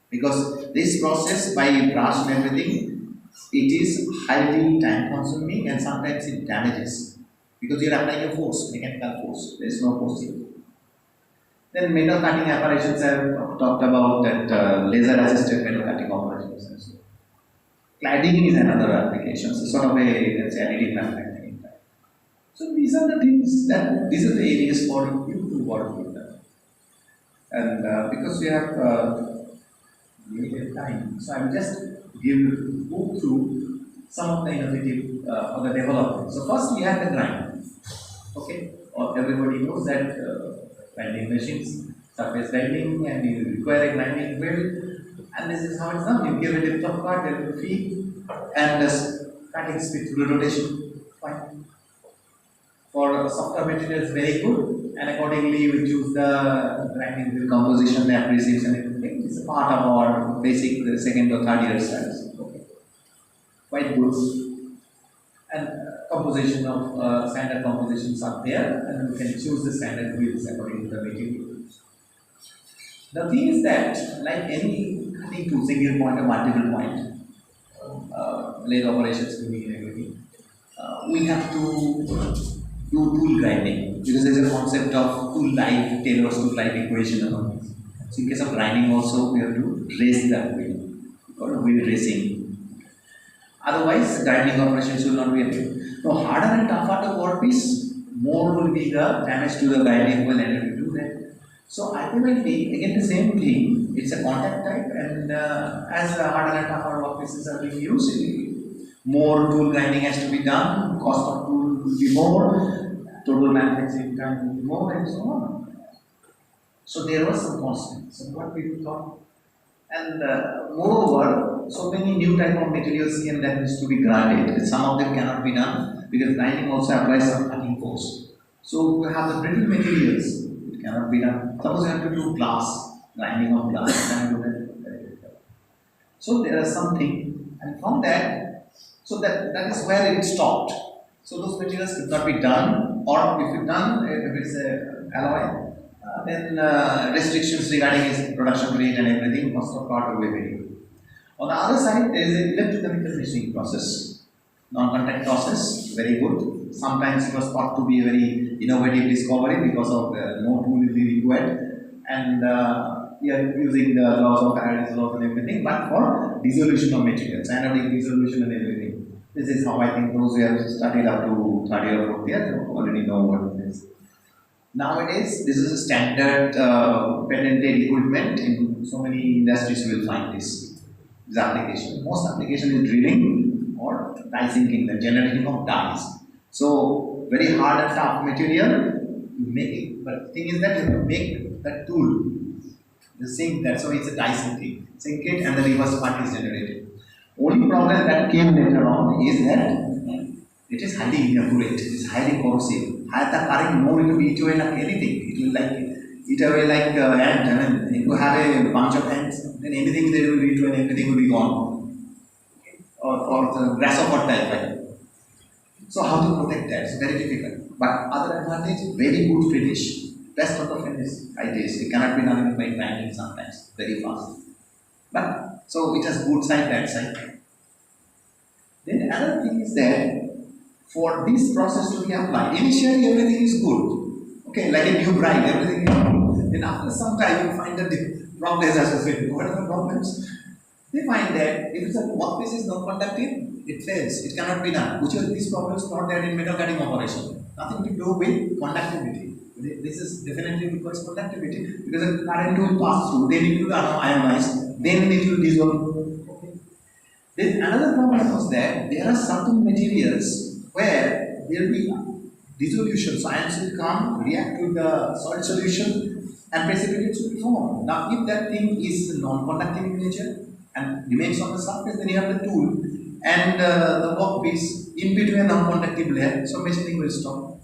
Because this process by brush and everything, it is highly time consuming and sometimes it damages because you are applying a force, mechanical force. There is no force here. Then metal cutting operations I have talked about that laser assisted metal cutting operations and so. Cladding is another application, so sort of a let's say additive manufacturing. So these are the things that these are the areas for you to work with them. And because we have limited time, so I will just go through some of the innovative or the development. So first we have the grind. Okay, everybody knows that grinding machines, surface grinding, and you require a grinding wheel, and this is how it's done. You give a depth of cut, there will feed, and the cutting speed through the rotation. Fine. For softer materials, very good, and accordingly you choose the grinding wheel composition, the abrasives, and everything. It's a part of our basic second or third year studies. Okay. Quite good. And composition of standard compositions are there, and you can choose the standard wheels according to the material. The thing is that, like any cutting tool, single point or multiple point, lathe operations, cleaning and everything, we have to do tool grinding because there is a concept of tool life, Taylor's tool life equation and all this. So in case of grinding also, we have to raise that wheel, called wheel racing. Otherwise, grinding operations will not be able. Now, harder and tougher the workpiece, more will be the damage to the grinding wheel and it will do that. So ultimately, again the same thing, it's a contact type, and as the harder and tougher workpieces are being used, more tool grinding has to be done, cost of tool will be more, total manufacturing time will be more, and so on. So there was some constraints. So what people thought, and moreover, so many new type of materials here that needs to be grinded. Some of them cannot be done because grinding also applies some cutting force. So we have the brittle materials. It cannot be done. Suppose you have to do glass, grinding of glass. You cannot do that. So there are something, and from that, so that is where it stopped. So those materials could not be done, or if it's done, if it's a alloy, then restrictions regarding its production rate and everything, cost of part will be very good. On the other side, there is an electrochemical machining process, non-contact process, very good. Sometimes it was thought to be a very innovative discovery because of no tool will be required, and we are using the laws of Faraday's laws and everything, but for dissolution of materials, cyanotic dissolution and everything. This is how I think those who have studied up to third year or fourth year already know what it is. Nowadays, this is a standard patented equipment. In so many industries, you will find this application. Most application is drilling or die sinking, the generating of dies. So, very hard and tough material, you make it. But the thing is that you have to make the tool, the sink that, so it's a die sinking. Sink it and the reverse part is generated. Only problem that came later on is that it is highly inaccurate, it is highly corrosive, at the current more it will eat away like anything. It will like eat away like ant. I mean, if you have a bunch of ants, then anything they will eat away and everything will be gone. Or the grasshopper type, right? So how to protect that? It's very difficult. But other advantage, very good finish. Best of the finish, I guess. It cannot be done by grinding sometimes, very fast. But so it has good side, bad side. Then another thing is that for this process to be applied, initially everything is good. Okay, like a new bride, everything is good. Then after some time you find that the problems associated. What are the problems? They find that if the workpiece is non-conductive, it fails. It cannot be done. Which of these problems not there in metal cutting operation? Nothing to do with conductivity. This is definitely requires conductivity because the current will pass through. Then it will ionize. Then it will dissolve. Okay. Then another problem was that there are certain materials where there will be dissolution. So ions will come, react with the solid solution, and precipitates will be formed. Now, if that thing is non-conductive in nature and remains on the surface, then you have the tool and the workpiece in between a non-conductive layer, so machining will stop.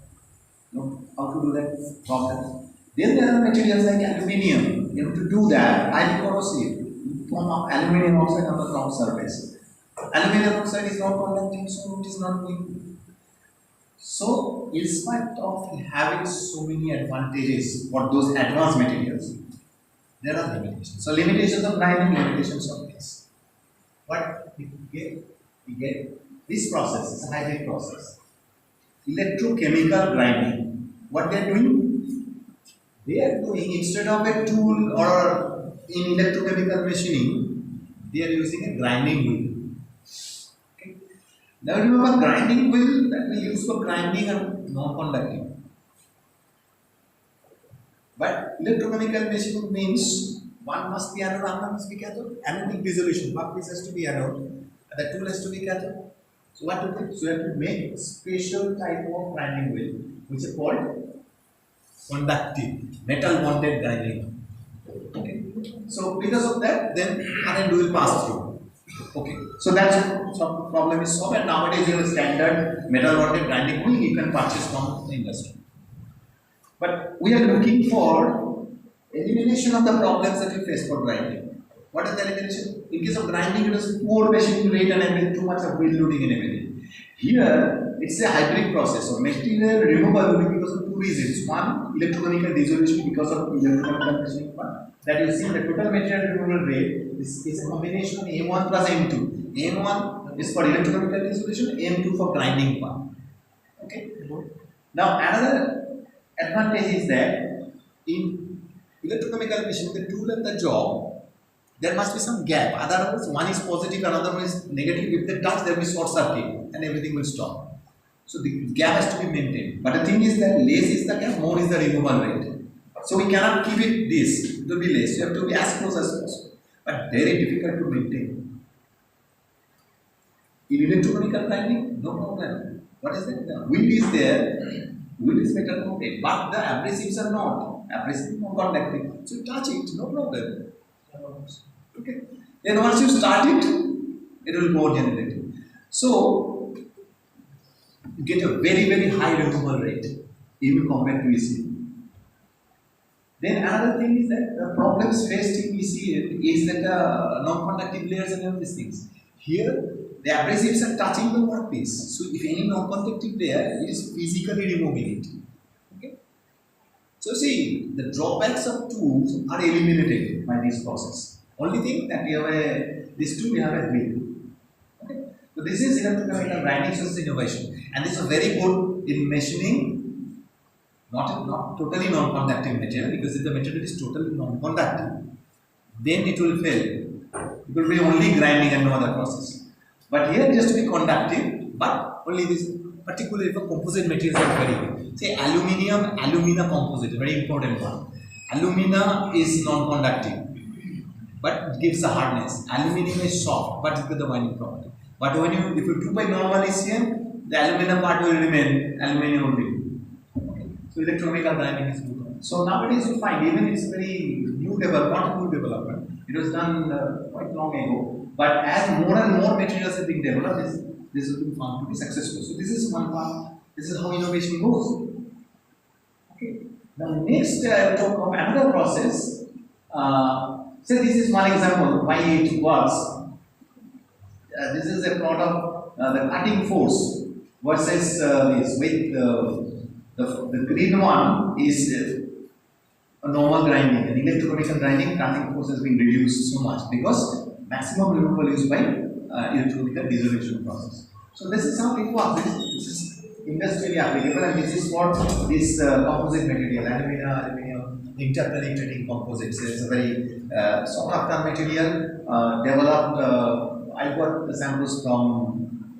No, how to do that problem? Then there are materials like aluminium. You have to do that, highly corrosive, form of aluminium oxide on the top surface. Aluminium oxide is not conducting, so it is not going. So, in spite of having so many advantages for those advanced materials, there are limitations. So, limitations of grinding, limitations of this. But we get this process is a hybrid process. Electrochemical grinding. What they are doing? They are doing, instead of a tool or in electrochemical machining, they are using a grinding wheel. Okay. Now remember, grinding wheel that we use for grinding and non-conductive. But electrochemical machining means one must be anode, one must be cathode. Anodic dissolution, workpiece has to be anode, the tool has to be cathode. So what to do? So you have to make special type of grinding wheel, which is called conductive, metal bonded grinding. Okay. So because of that, then current will pass through. Okay. So that's some problem is solved, and nowadays you have a standard metal bonded grinding wheel you can purchase from the industry. But we are looking for elimination of the problems that we face for grinding. What is the elimination? In case of grinding, it is poor machining rate and everything, too much of wheel loading and everything. Here, it's a hybrid process. So material removal will be because of two reasons. One, electrochemical dissolution because of electrochemical machining part. That you see the total material removal rate is a combination of M1 plus M2. M1 is for electrochemical dissolution, M2 for grinding part. Okay. Now another advantage is that in electrochemical machining, the tool and the job, there must be some gap. Otherwise, one is positive, another one is negative. If they touch, there will be short circuit and everything will stop. So the gap has to be maintained. But the thing is that less is the gap, more is the removal rate. So we cannot keep it this. It will be less. You have to be as close as possible. But very difficult to maintain. In electrochemical grinding, no problem. What is that? The wheel is there. Wheel is metal coated, but the abrasives are not. Abrasives are not conductive. So you touch it, no problem. Okay. Then once you start it, it will go generating. So you get a very high removal rate even compared to ECM. Then another thing is that the problems faced in ECM is that the non-conductive layers and all these things. Here the abrasives are touching the workpiece. So if any non-conductive layer, it is physically removing it. Okay. So see, the drawbacks of tools are eliminated by this process. Only thing that we have this tool, we have a wheel. Okay. So this is electrochemical grinding process innovation, and this is very good in machining, not totally non-conductive material, because if the material is totally non-conductive, then it will fail. It will be only grinding and no other process. But here it has to be conductive, but only this particularly for composite materials are very good. Say aluminium, alumina composite, very important one. Alumina is non-conductive, but it gives a hardness. Aluminium is soft, but it gives the binding property. But when if you do by normal ECM, the alumina part will remain aluminium only. Okay. So electrochemical grinding is good. So nowadays you find even it's very new development, not new development. It was done quite long ago. But as more and more materials are being developed, this has been found to be successful. So this is one part. This is how innovation goes. Now next talk of another process. So this is one example why it works. This is a plot of the cutting force versus this with the green one is a normal grinding. In electrochemical grinding, cutting force has been reduced so much because maximum removal is by electrochemical dissolution process. So this is how it works. This is industrially applicable, and this is what this composite material, aluminum, interpenetrating composites. It's a very sought after material developed. I got the samples from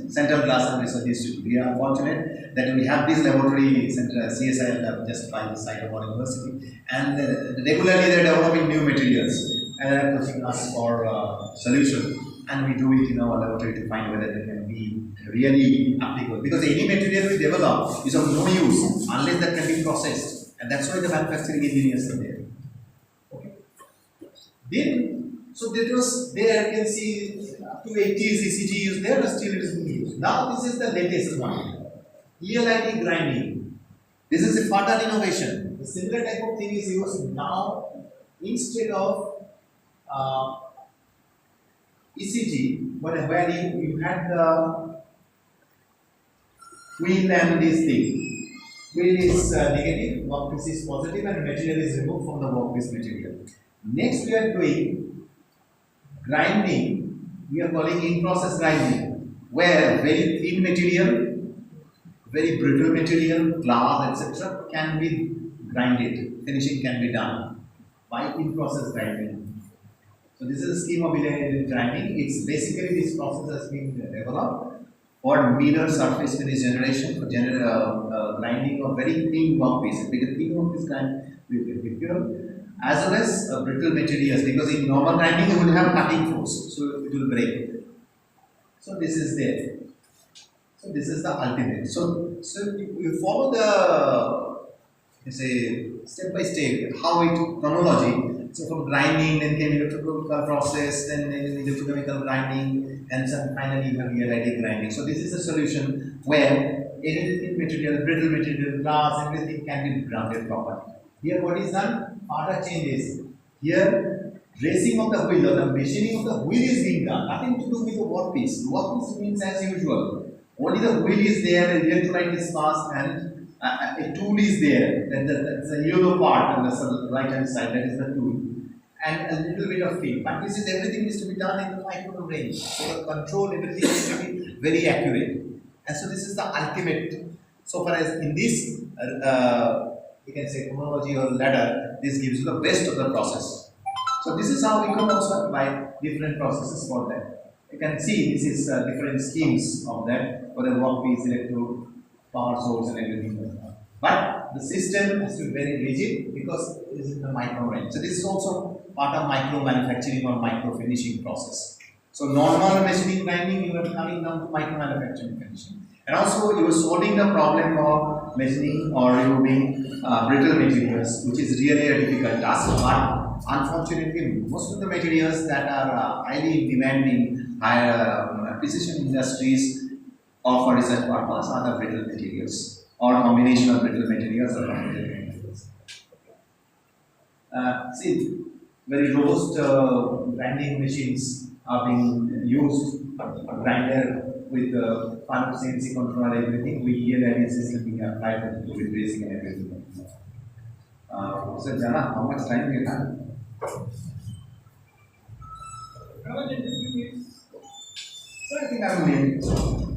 Central Glass and Research Institute. We are fortunate that we have this laboratory center, CSI lab, just by the side of our university, and regularly they are developing new materials and they are approaching us for solution. And we do it in our laboratory to find whether they can be really applicable. Because any material we develop is of no use unless that can be processed, and that's why the manufacturing engineers are there. Okay. Then, so that was there. You can see up to 80 ECG is there, but still it is being used. Now this is the latest one, ELIT grinding. This is a further innovation. The similar type of thing is used now instead of ECG, but where you had the wheel and this thing. Wheel is negative, workpiece is positive, and material is removed from the workpiece material. Next, we are doing grinding. We are calling in-process grinding, where very thin material, very brittle material, glass, etc., can be grinded. Finishing can be done by in-process grinding. So this is a scheme of electric grinding. It's basically this process has been developed for mirror surface finish generation, for grinding of very thin workpiece. Because thin workpiece grind will be pure, as well as brittle materials. Because in normal grinding you will have cutting force, so it will break. So this is there. So this is the ultimate. So you follow the step by step how it chronology. So from grinding, then came electrical process, then electrochemical grinding, and finally you have ELIT grinding. So this is a solution where any material, brittle material, glass, everything can be grounded properly. Here what is done? Further changes. Here dressing of the wheel or the machining of the wheel is being done. Nothing to do with the workpiece. The workpiece means as usual. Only the wheel is there, the electrolyte is passed, and a tool is there. That's the yellow part on the right hand side. That is the tool. And a little bit of feed. But this is everything needs to be done in the micron range. So the control, everything needs to be very accurate. And so this is the ultimate. So far as in this, you can say chronology or ladder, this gives you the best of the process. So this is how we can also apply different processes for that. You can see this is different schemes of that for the workpiece, electrode, power source, and everything. But the system has to be very rigid because it is in the micro range. So this is also part of micro manufacturing or micro finishing process. So normal machining grinding, you are coming down to micro manufacturing finishing. And also you are solving the problem of machining or removing brittle materials, which is really a difficult task. But unfortunately, most of the materials that are highly in demand in higher precision industries or for research purpose are the brittle materials or combination of brittle materials or brittle materials. See, very robust grinding machines are being used, grinder with final CNC control and everything. We hear that this is being applied with racing and everything. So Jana, how much time do you have? So I think I'm ready.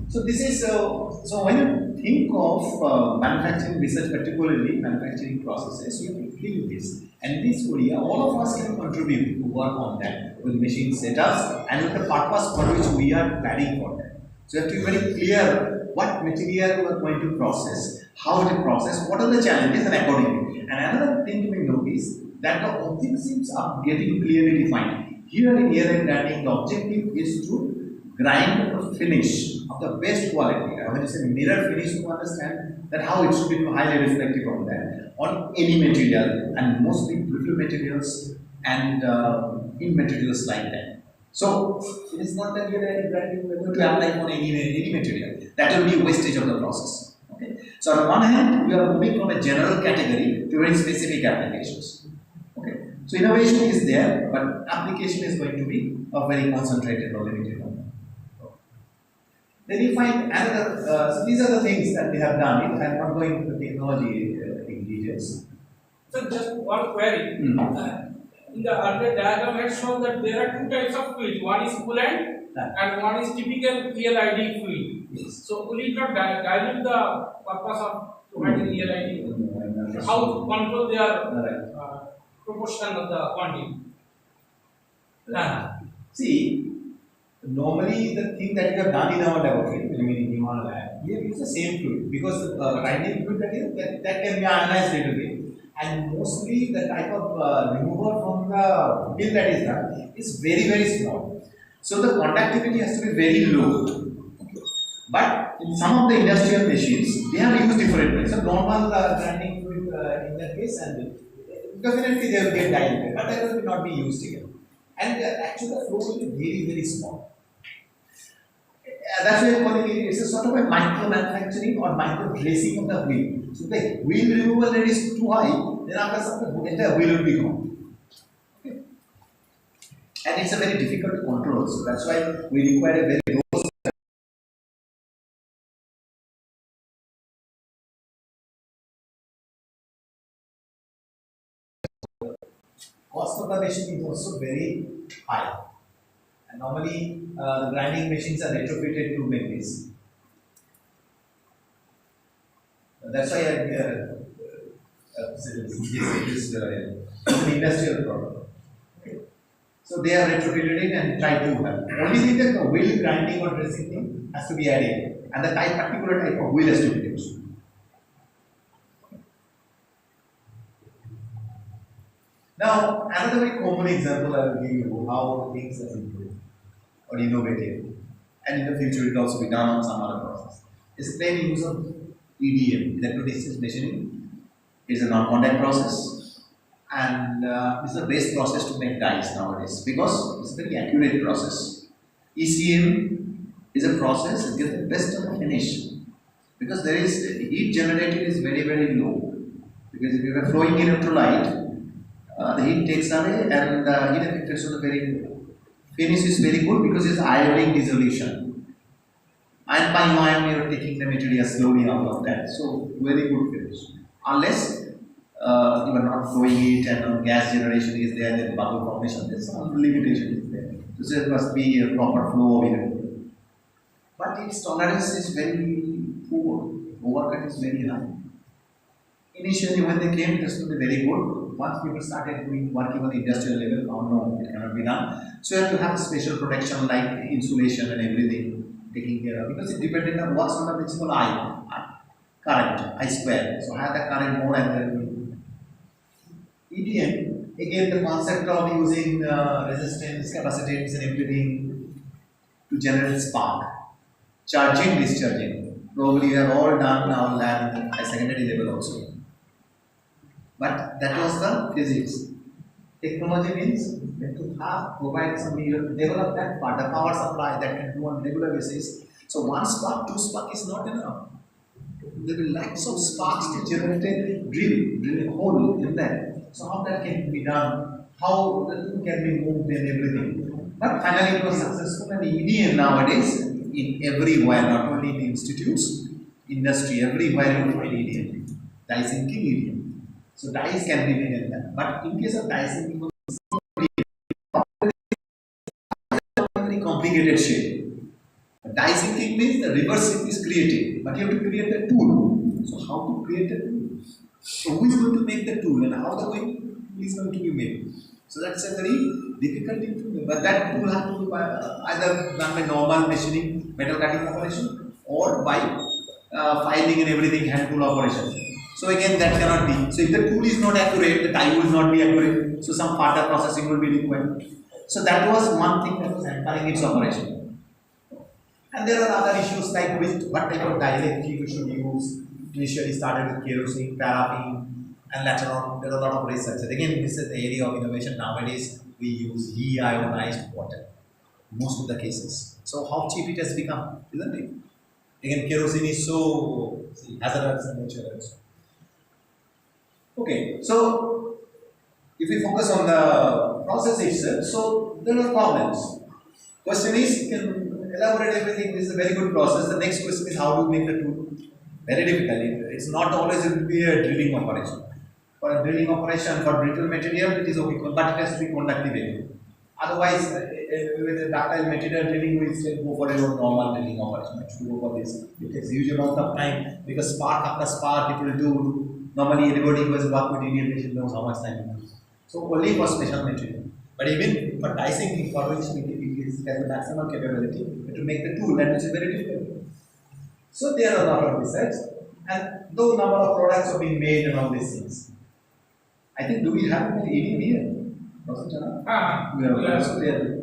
So this is so when you think of manufacturing research, particularly manufacturing processes, you have to feel this. And this area, all of us can contribute to work on that with machine setups and with the purpose for which we are planning for that. So you have to be very clear what material you are going to process, how to process, what are the challenges, and accordingly. And another thing to be noticed that the objectives are getting clearly defined. Here in ELIT grinding, the objective is to grind the finish of the best quality. When you say mirror finish, you understand that how it should be highly reflective of that on any material, and mostly brittle materials and in materials like that. So it is not that we are going to apply on any material. That will be wastage of the process. Okay. So on one hand, we are moving from a general category to very specific applications. Okay. So innovation is there, but application is going to be a very concentrated or limited one. Then you find another, so these are the things that we have done. I'm not going into technology in details. So just one query. In the earlier diagram, it shows that there are two types of fluid. One is coolant and one is typical ELID fluid. Yes. So will it not dilute the purpose of providing ELID? How to control their proportion of the quantity? See, normally the thing that we have done in our laboratory, I mean in our lab, we have used the same fluid because the grinding fluid that can be ionized little bit. And mostly the type of removal from the bill that is done is very, very small. So the conductivity has to be very low. But in some of the industrial machines, they have used different ways. So normal grinding fluid in that case, and definitely they will get diluted, but that will not be used again. And actually the flow will be very, very small. That's why I'm calling it, it's a sort of a micro manufacturing or micro tracing of the wheel. So the wheel removal rate is too high, then after some time the entire wheel will be gone. Okay. And it's a very difficult to control, so that's why we require a very low cost of the machine is also very high. And normally the grinding machines are retrofitted to make this. That's why this is an industrial product. Okay. So they are retrofitted it and try to have. Only thing that the wheel grinding or dressing thing has to be added, and the particular type of wheel has to be used. Now, another very common example I will give you how things have improved or innovative, and in the future it will also be done on some other process. Is plain use of EDM, electrodistance machining. It's a non-contact process, and it's the best process to make dies nowadays because it's a very accurate process. ECM is a process that gives the best of the finish because there is heat generated is very, very low, because if you are flowing electrolyte, the heat takes away and the heat effect is very finish is very good because it's ionic dissolution. And by ion you are taking the material slowly out of that. So very good finish. Unless you are not flowing it and gas generation is there, then bubble formation, there's some limitation is there. So there must be a proper flow of it. But its tolerance is very poor. Overcut is very high. Initially when they came, this was very good. Once people started working on the industrial level, oh no, it cannot be done. So you have to have special protection like insulation and everything taken care of, because it depended on what's on the principle current, I square. So have the current more and then EDM, again the concept of using resistance, capacitance and everything to generate spark, charging, discharging. Probably you have all done now lab in the high secondary level also. But that was the physics. Technology means to have provide some develop that part, the power supply that can do on regular basis. So one spark, two spark is not enough. There will be lots of sparks to generate a drill a hole in that. So how that can be done? How the thing can be moved and everything. But finally it was successful, and EDM nowadays in everywhere, not only in the institutes, industry, everywhere you find EDM. Die sinking EDM. So dies can be made in that. But in case of die sinking, very complicated shape. Die sinking means the reverse sink is created, but you have to create the tool. So how to create the tool? So who is going to make the tool and how the tool is going to be made? So that's a very difficult thing to do. But that tool has to be either done by normal machining, metal cutting operation, or by filing and everything, hand tool operation. So again, that cannot be. So if the tool is not accurate, the die will not be accurate. So some further processing will be required. So that was one thing that was hampering its operation. And there are other issues like what type of dielectric you should use. Initially started with kerosene, paraffin, and later on there are a lot of research. And again, this is the area of innovation. Nowadays we use deionized water, most of the cases. So how cheap it has become, isn't it? Again, kerosene is so hazardous in nature. Okay, so if we focus on the process itself, so there are problems. Question is, you can elaborate everything. This is a very good process. The next question is how to make the tool. Very difficult. It's not always it will be a drilling operation. For a drilling operation for brittle material, it is okay, but it has to be conductive area. Otherwise, with a ductile material drilling, we still go for a normal drilling operation. It should go for this. It takes huge amount of time because spark after spark it will do. Normally, anybody who has worked with Indian machine knows how much time it takes. So only for special material. But even for dicing, for which it has the maximum capability to make the tool, and which is very difficult. So there are a lot of research, and though number of products are being made and all these things. I think do we have any ED here? So there.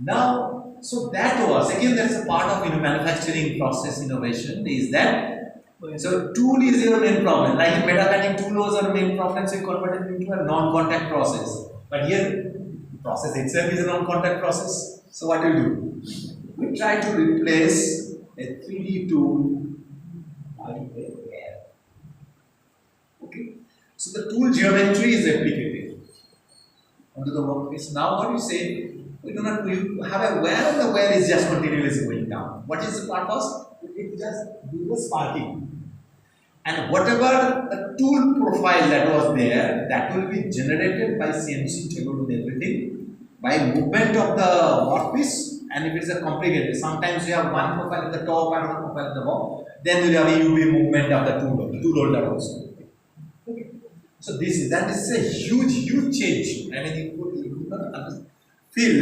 Now, so that was again that's a part of manufacturing process innovation is that so tool is your main problem. Like in metal cutting, tool was our main problem, so you convert it into a non-contact process. But here, the process itself is a non-contact process. So what do we do? We try to replace a 3D tool by a wear. Okay. So the tool geometry is replicated onto the workpiece. Now what you say? We do not. You have a wear, and the wear is just continuously going down. What is the purpose? It just do the sparking. And whatever the tool profile that was there, that will be generated by CNC table and everything by movement of the workpiece. And if it's a complicated, sometimes you have one profile at the top and one profile at the bottom, then you have a UV movement of the tool holder also. Okay. So this is a huge change. I mean, you could not feel.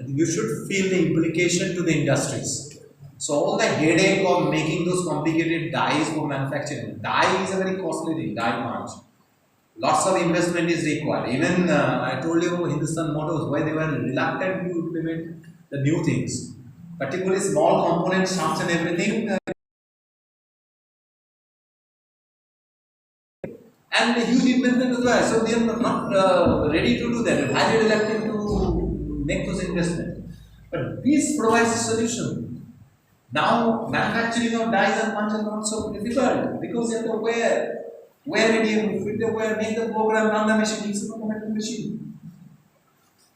You should feel the implication to the industries. So all the headache of making those complicated dies for manufacturing. Die is a very costly thing, die punch. Lots of investment is required. Even I told you Hindustan Motors why they were reluctant to implement the new things. Particularly small components, shafts and everything. And a huge investment as well. So they are not ready to do that. Highly reluctant to make those investments. But this provides a solution. Now, manufacturing of dies and punches is not so difficult because you have to wear it, fit the wear, make the program, run the machine. It's an automated machine.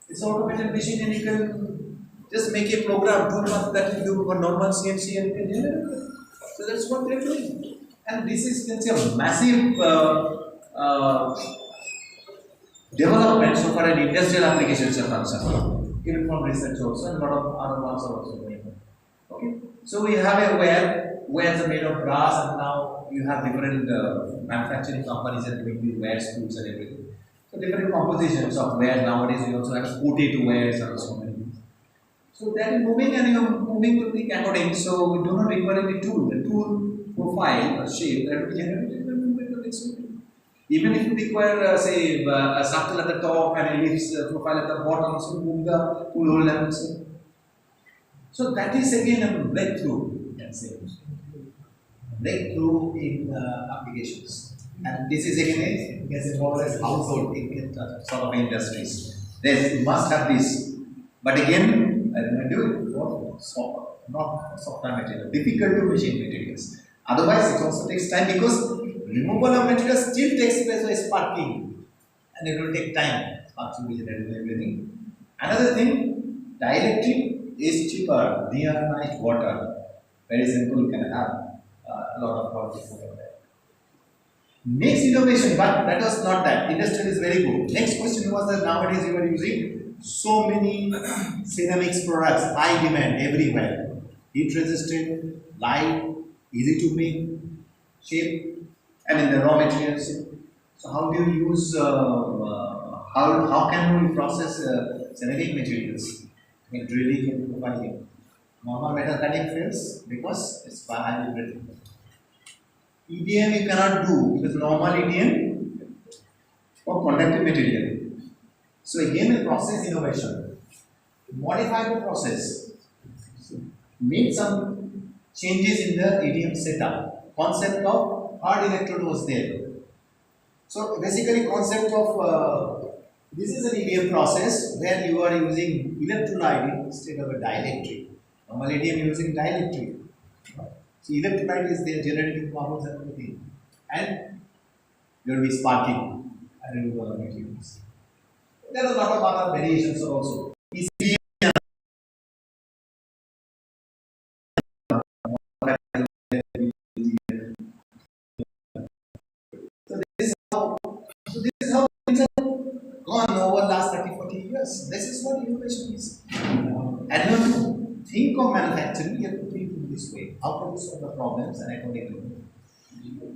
It's an automated machine, and you can just make a program, do that you do for normal CNC and can generate it. So that's what they're doing. And this is, you can say, a massive development so far as industrial applications are concerned, even from research also, and a lot of other ones are also going on. Okay. So we have a wares are made of brass, and now you have different manufacturing companies that make these ware spools and everything. So different compositions of ware. Nowadays we also have potato wares and so many things. So that is moving, and you are moving to the according. So we do not require any tool. The tool profile or shape that will be generated will move to next one. Even if you require say a circle at the top and ellipse profile at the bottom, so move the tool holder. So that is again a breakthrough, can say. Breakthrough in applications. And this is again a more or less household in sort of industries. You must have this. But again, I will do it for not software material, difficult to machine materials. Otherwise, it also takes time because removal of materials still takes place by sparking. And it will take time. Sparks will be generated and everything. Another thing, dielectric is cheaper, deionized water. Very simple, you can have a lot of projects over there. Next innovation, but that was not that. Industrial is very good. Next question was that nowadays you are using so many ceramics products, high demand everywhere. Heat resistant, light, easy to make, shape, and in the raw materials. So how do you use, how can we process ceramic materials? In drilling and profiling. Normal metal cutting fails because it's highly brittle. EDM you cannot do because normal EDM for conductive material. So again a process innovation. Modify the process. Make some changes in the EDM setup. Concept of hard electrode was there. So basically concept of this is an EDM process where you are using electrolyte instead of a dielectric. Normal ADM using dielectric. So electrolyte is there generating problems and everything. And you will be sparking renewable materials. There are a lot of other variations also. So this is how things have gone over the last 30-40 years. This is what innovation is. And you have to think of manufacturing, you have to think in this way. How can we solve the problems and accordingly.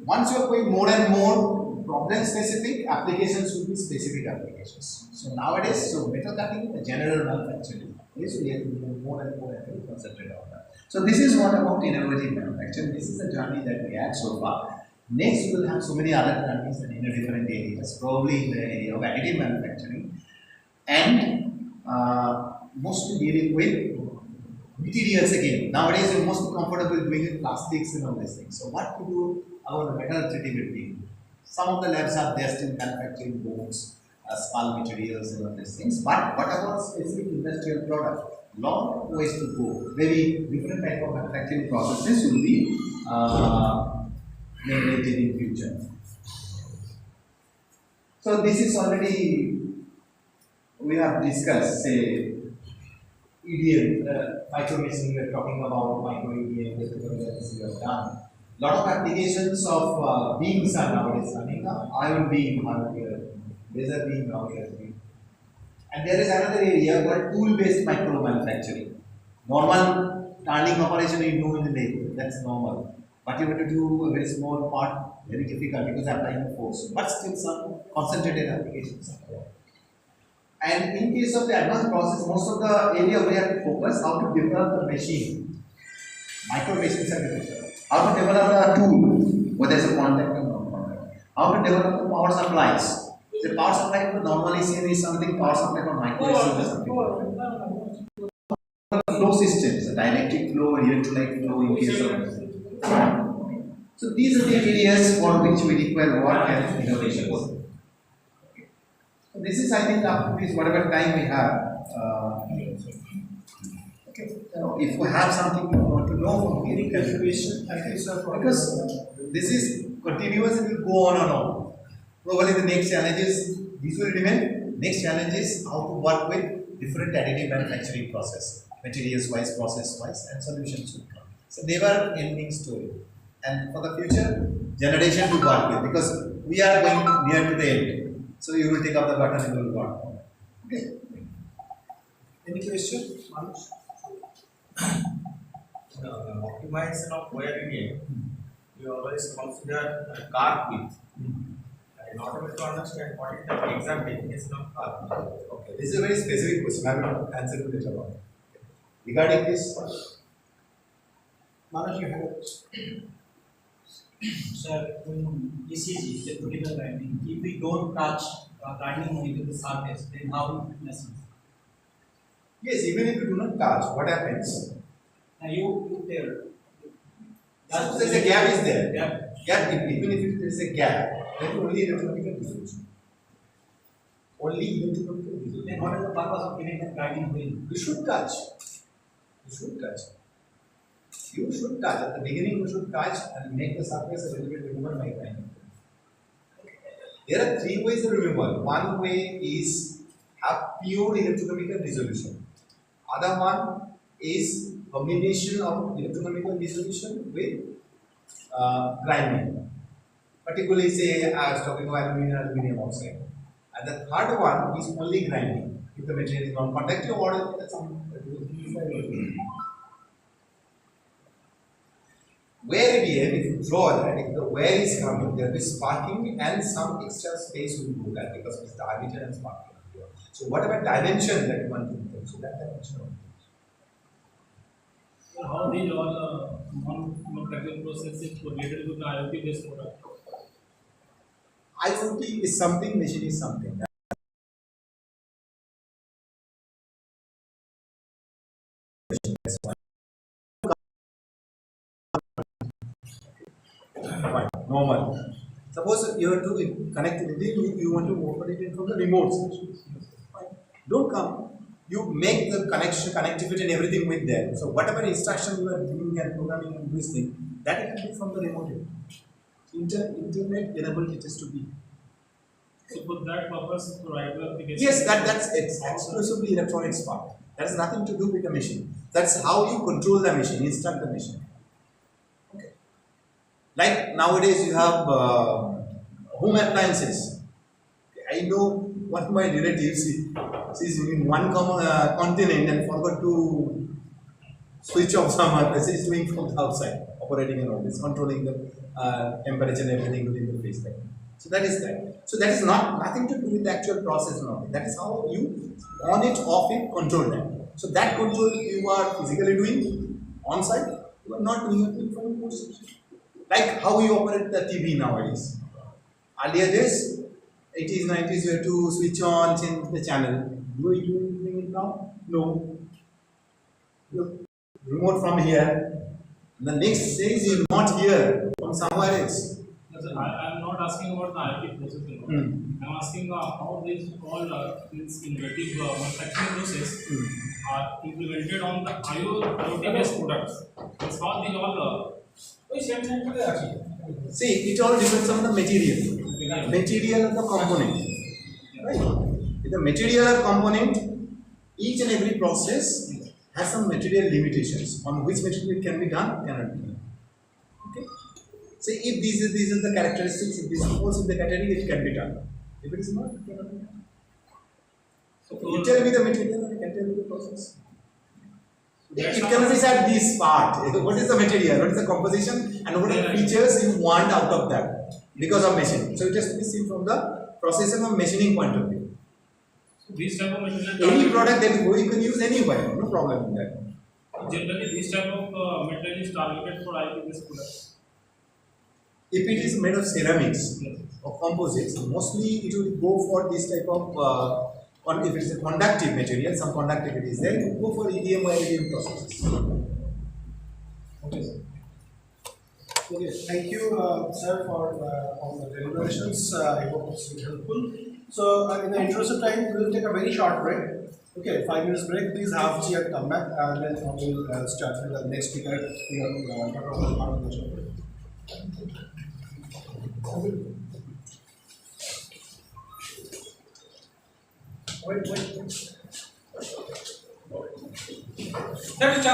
Once you are going more and more problem specific, applications will be specific applications. So nowadays, metal cutting is a general manufacturing. Yes, we have to do more and more and concentrate on that. So this is what about innovative manufacturing. This is the journey that we had so far. Next, we will have so many other journeys in a different areas, probably in the area of additive manufacturing and mostly dealing with materials again. Nowadays, we're most comfortable doing it plastics and all these things. So what to do about metal 3D printing? Some of the labs are there still manufacturing boards, small materials and all these things. But what about specific industrial product? Long ways to go. Very different type of manufacturing processes will be generated in future. So this is already we have discussed, say, EDM, micro machining, we are talking about micro EDM, this we have done. Lot of applications of beams are nowadays running, ion beam, laser beam, now we are doing. And there is another area called tool-based micro manufacturing. Normal turning operation you do in the lathe, that's normal. But you have to do a very small part, very difficult because applying force. But still some concentrated applications are there. And in case of the advanced process, most of the area we have to focus how to develop the machine. Micro machines are developed. How to develop the tool, whether it's a contact or non-contact. How to develop the power supplies. The power supply for normally seen is something, power supply for micro machines is something. Flow systems, the dielectric flow and electrolyte flow in case of. So these are the areas for which we require work and innovation. So this is, I think, up to this whatever time we have. Okay. So if we have something you want to know from me, because this is continuous and will go on and on. Probably the next challenge is these will remain. Next challenge is how to work with different additive manufacturing process, materials wise, process wise, and solutions will come. So they were ending story. And for the future generation to work with, because we are going near to the end. So you will take up the button and you will work on it. Okay. Any question? Optimization of wearing you always consider car width. In order to understand what is the exact definition of car width. Okay. This is a very specific question. I will answer it later on. Regarding this, Manoj, you have it. Sir, in ECG, electrical grinding, if we don't touch grinding only to the surface, then how it messes? Yes, even if you do not touch, what happens? You there. Suppose there is a gap is there. Yeah. Even if there is a gap, then only electrochemical dissolution. Only electrochemical dissolution. Then what is the purpose of giving that grinding wheel? You should touch. You should touch. You should touch. At the beginning, you should touch and make the surface a little bit removal by grinding. There are three ways of removal. One way is have pure electrochemical dissolution. Other one is combination of electrochemical dissolution with grinding. Particularly, say I was talking about aluminum oxide. And the third one is only grinding. If the material is non-conductive or some wear again, if you draw that, if the wear is coming, there will be sparking and some extra space will go there because of its diameter and sparking. So whatever dimension that one can take, so that dimension will How these all non-manufacturing processes related to the IoT based product? IoT is something, machine is something. That's one. Fine, normal. Suppose you have to connect it, you want to open it in from the remote section. Fine. Don't come. you make the connectivity and everything with them. So whatever instruction you are giving and programming and this thing, that you can do from the remote. Internet enabled it is to be. So for that purpose, provide the application. Yes, that's exclusively electronics part. That has nothing to do with the machine. That's how you control the machine, instruct the machine. Okay. Like nowadays you have home appliances. I know one of my relatives, she's in one continent and forgot to switch off some appliances. She's doing from the outside, operating and all this, controlling the temperature and everything within the place. So that is that. So that is nothing to do with the actual process and all. That is how you on it, off it, control that. So that control you are physically doing on site, you are not doing it from the station. Like how you operate the TV nowadays. Earlier days, 80s, 90s, you have to switch on, change the channel. Do you do anything now? No. You remote from here. The next says you're not here, from somewhere else. I am not asking about the IP process. I am asking how these all this innovative manufacturing process are implemented on the IoT-based products. That's how these all. See, it all depends on the material. Material of the component. Right? With the material or component, each and every process has some material limitations on which material can be done, cannot be done. Okay? So if these are the characteristics, if this falls in the category, it can be done. If it is not, it cannot be done. So you tell me the material, I can tell you the process. It cannot be said this part. What is the material? What is the composition? And what are the features you want out of that because of machining? So it has to be seen from the processing of machining point of view. So these type of material. Any product that you can use anywhere, no problem in that. Generally, this type of material is targeted for IP-based products. If it is made of ceramics or composites, mostly it will go for this type of. If it is a conductive material, some conductivity is there, you go for EDM or EDM processes. Okay, sir. Okay, thank you, sir, for all the deliberations. I hope it's been helpful. So, in the interest of time, we will take a very short break. Okay, 5 minutes break. Please have tea and come back, and then we will start with the next speaker. Wait. That is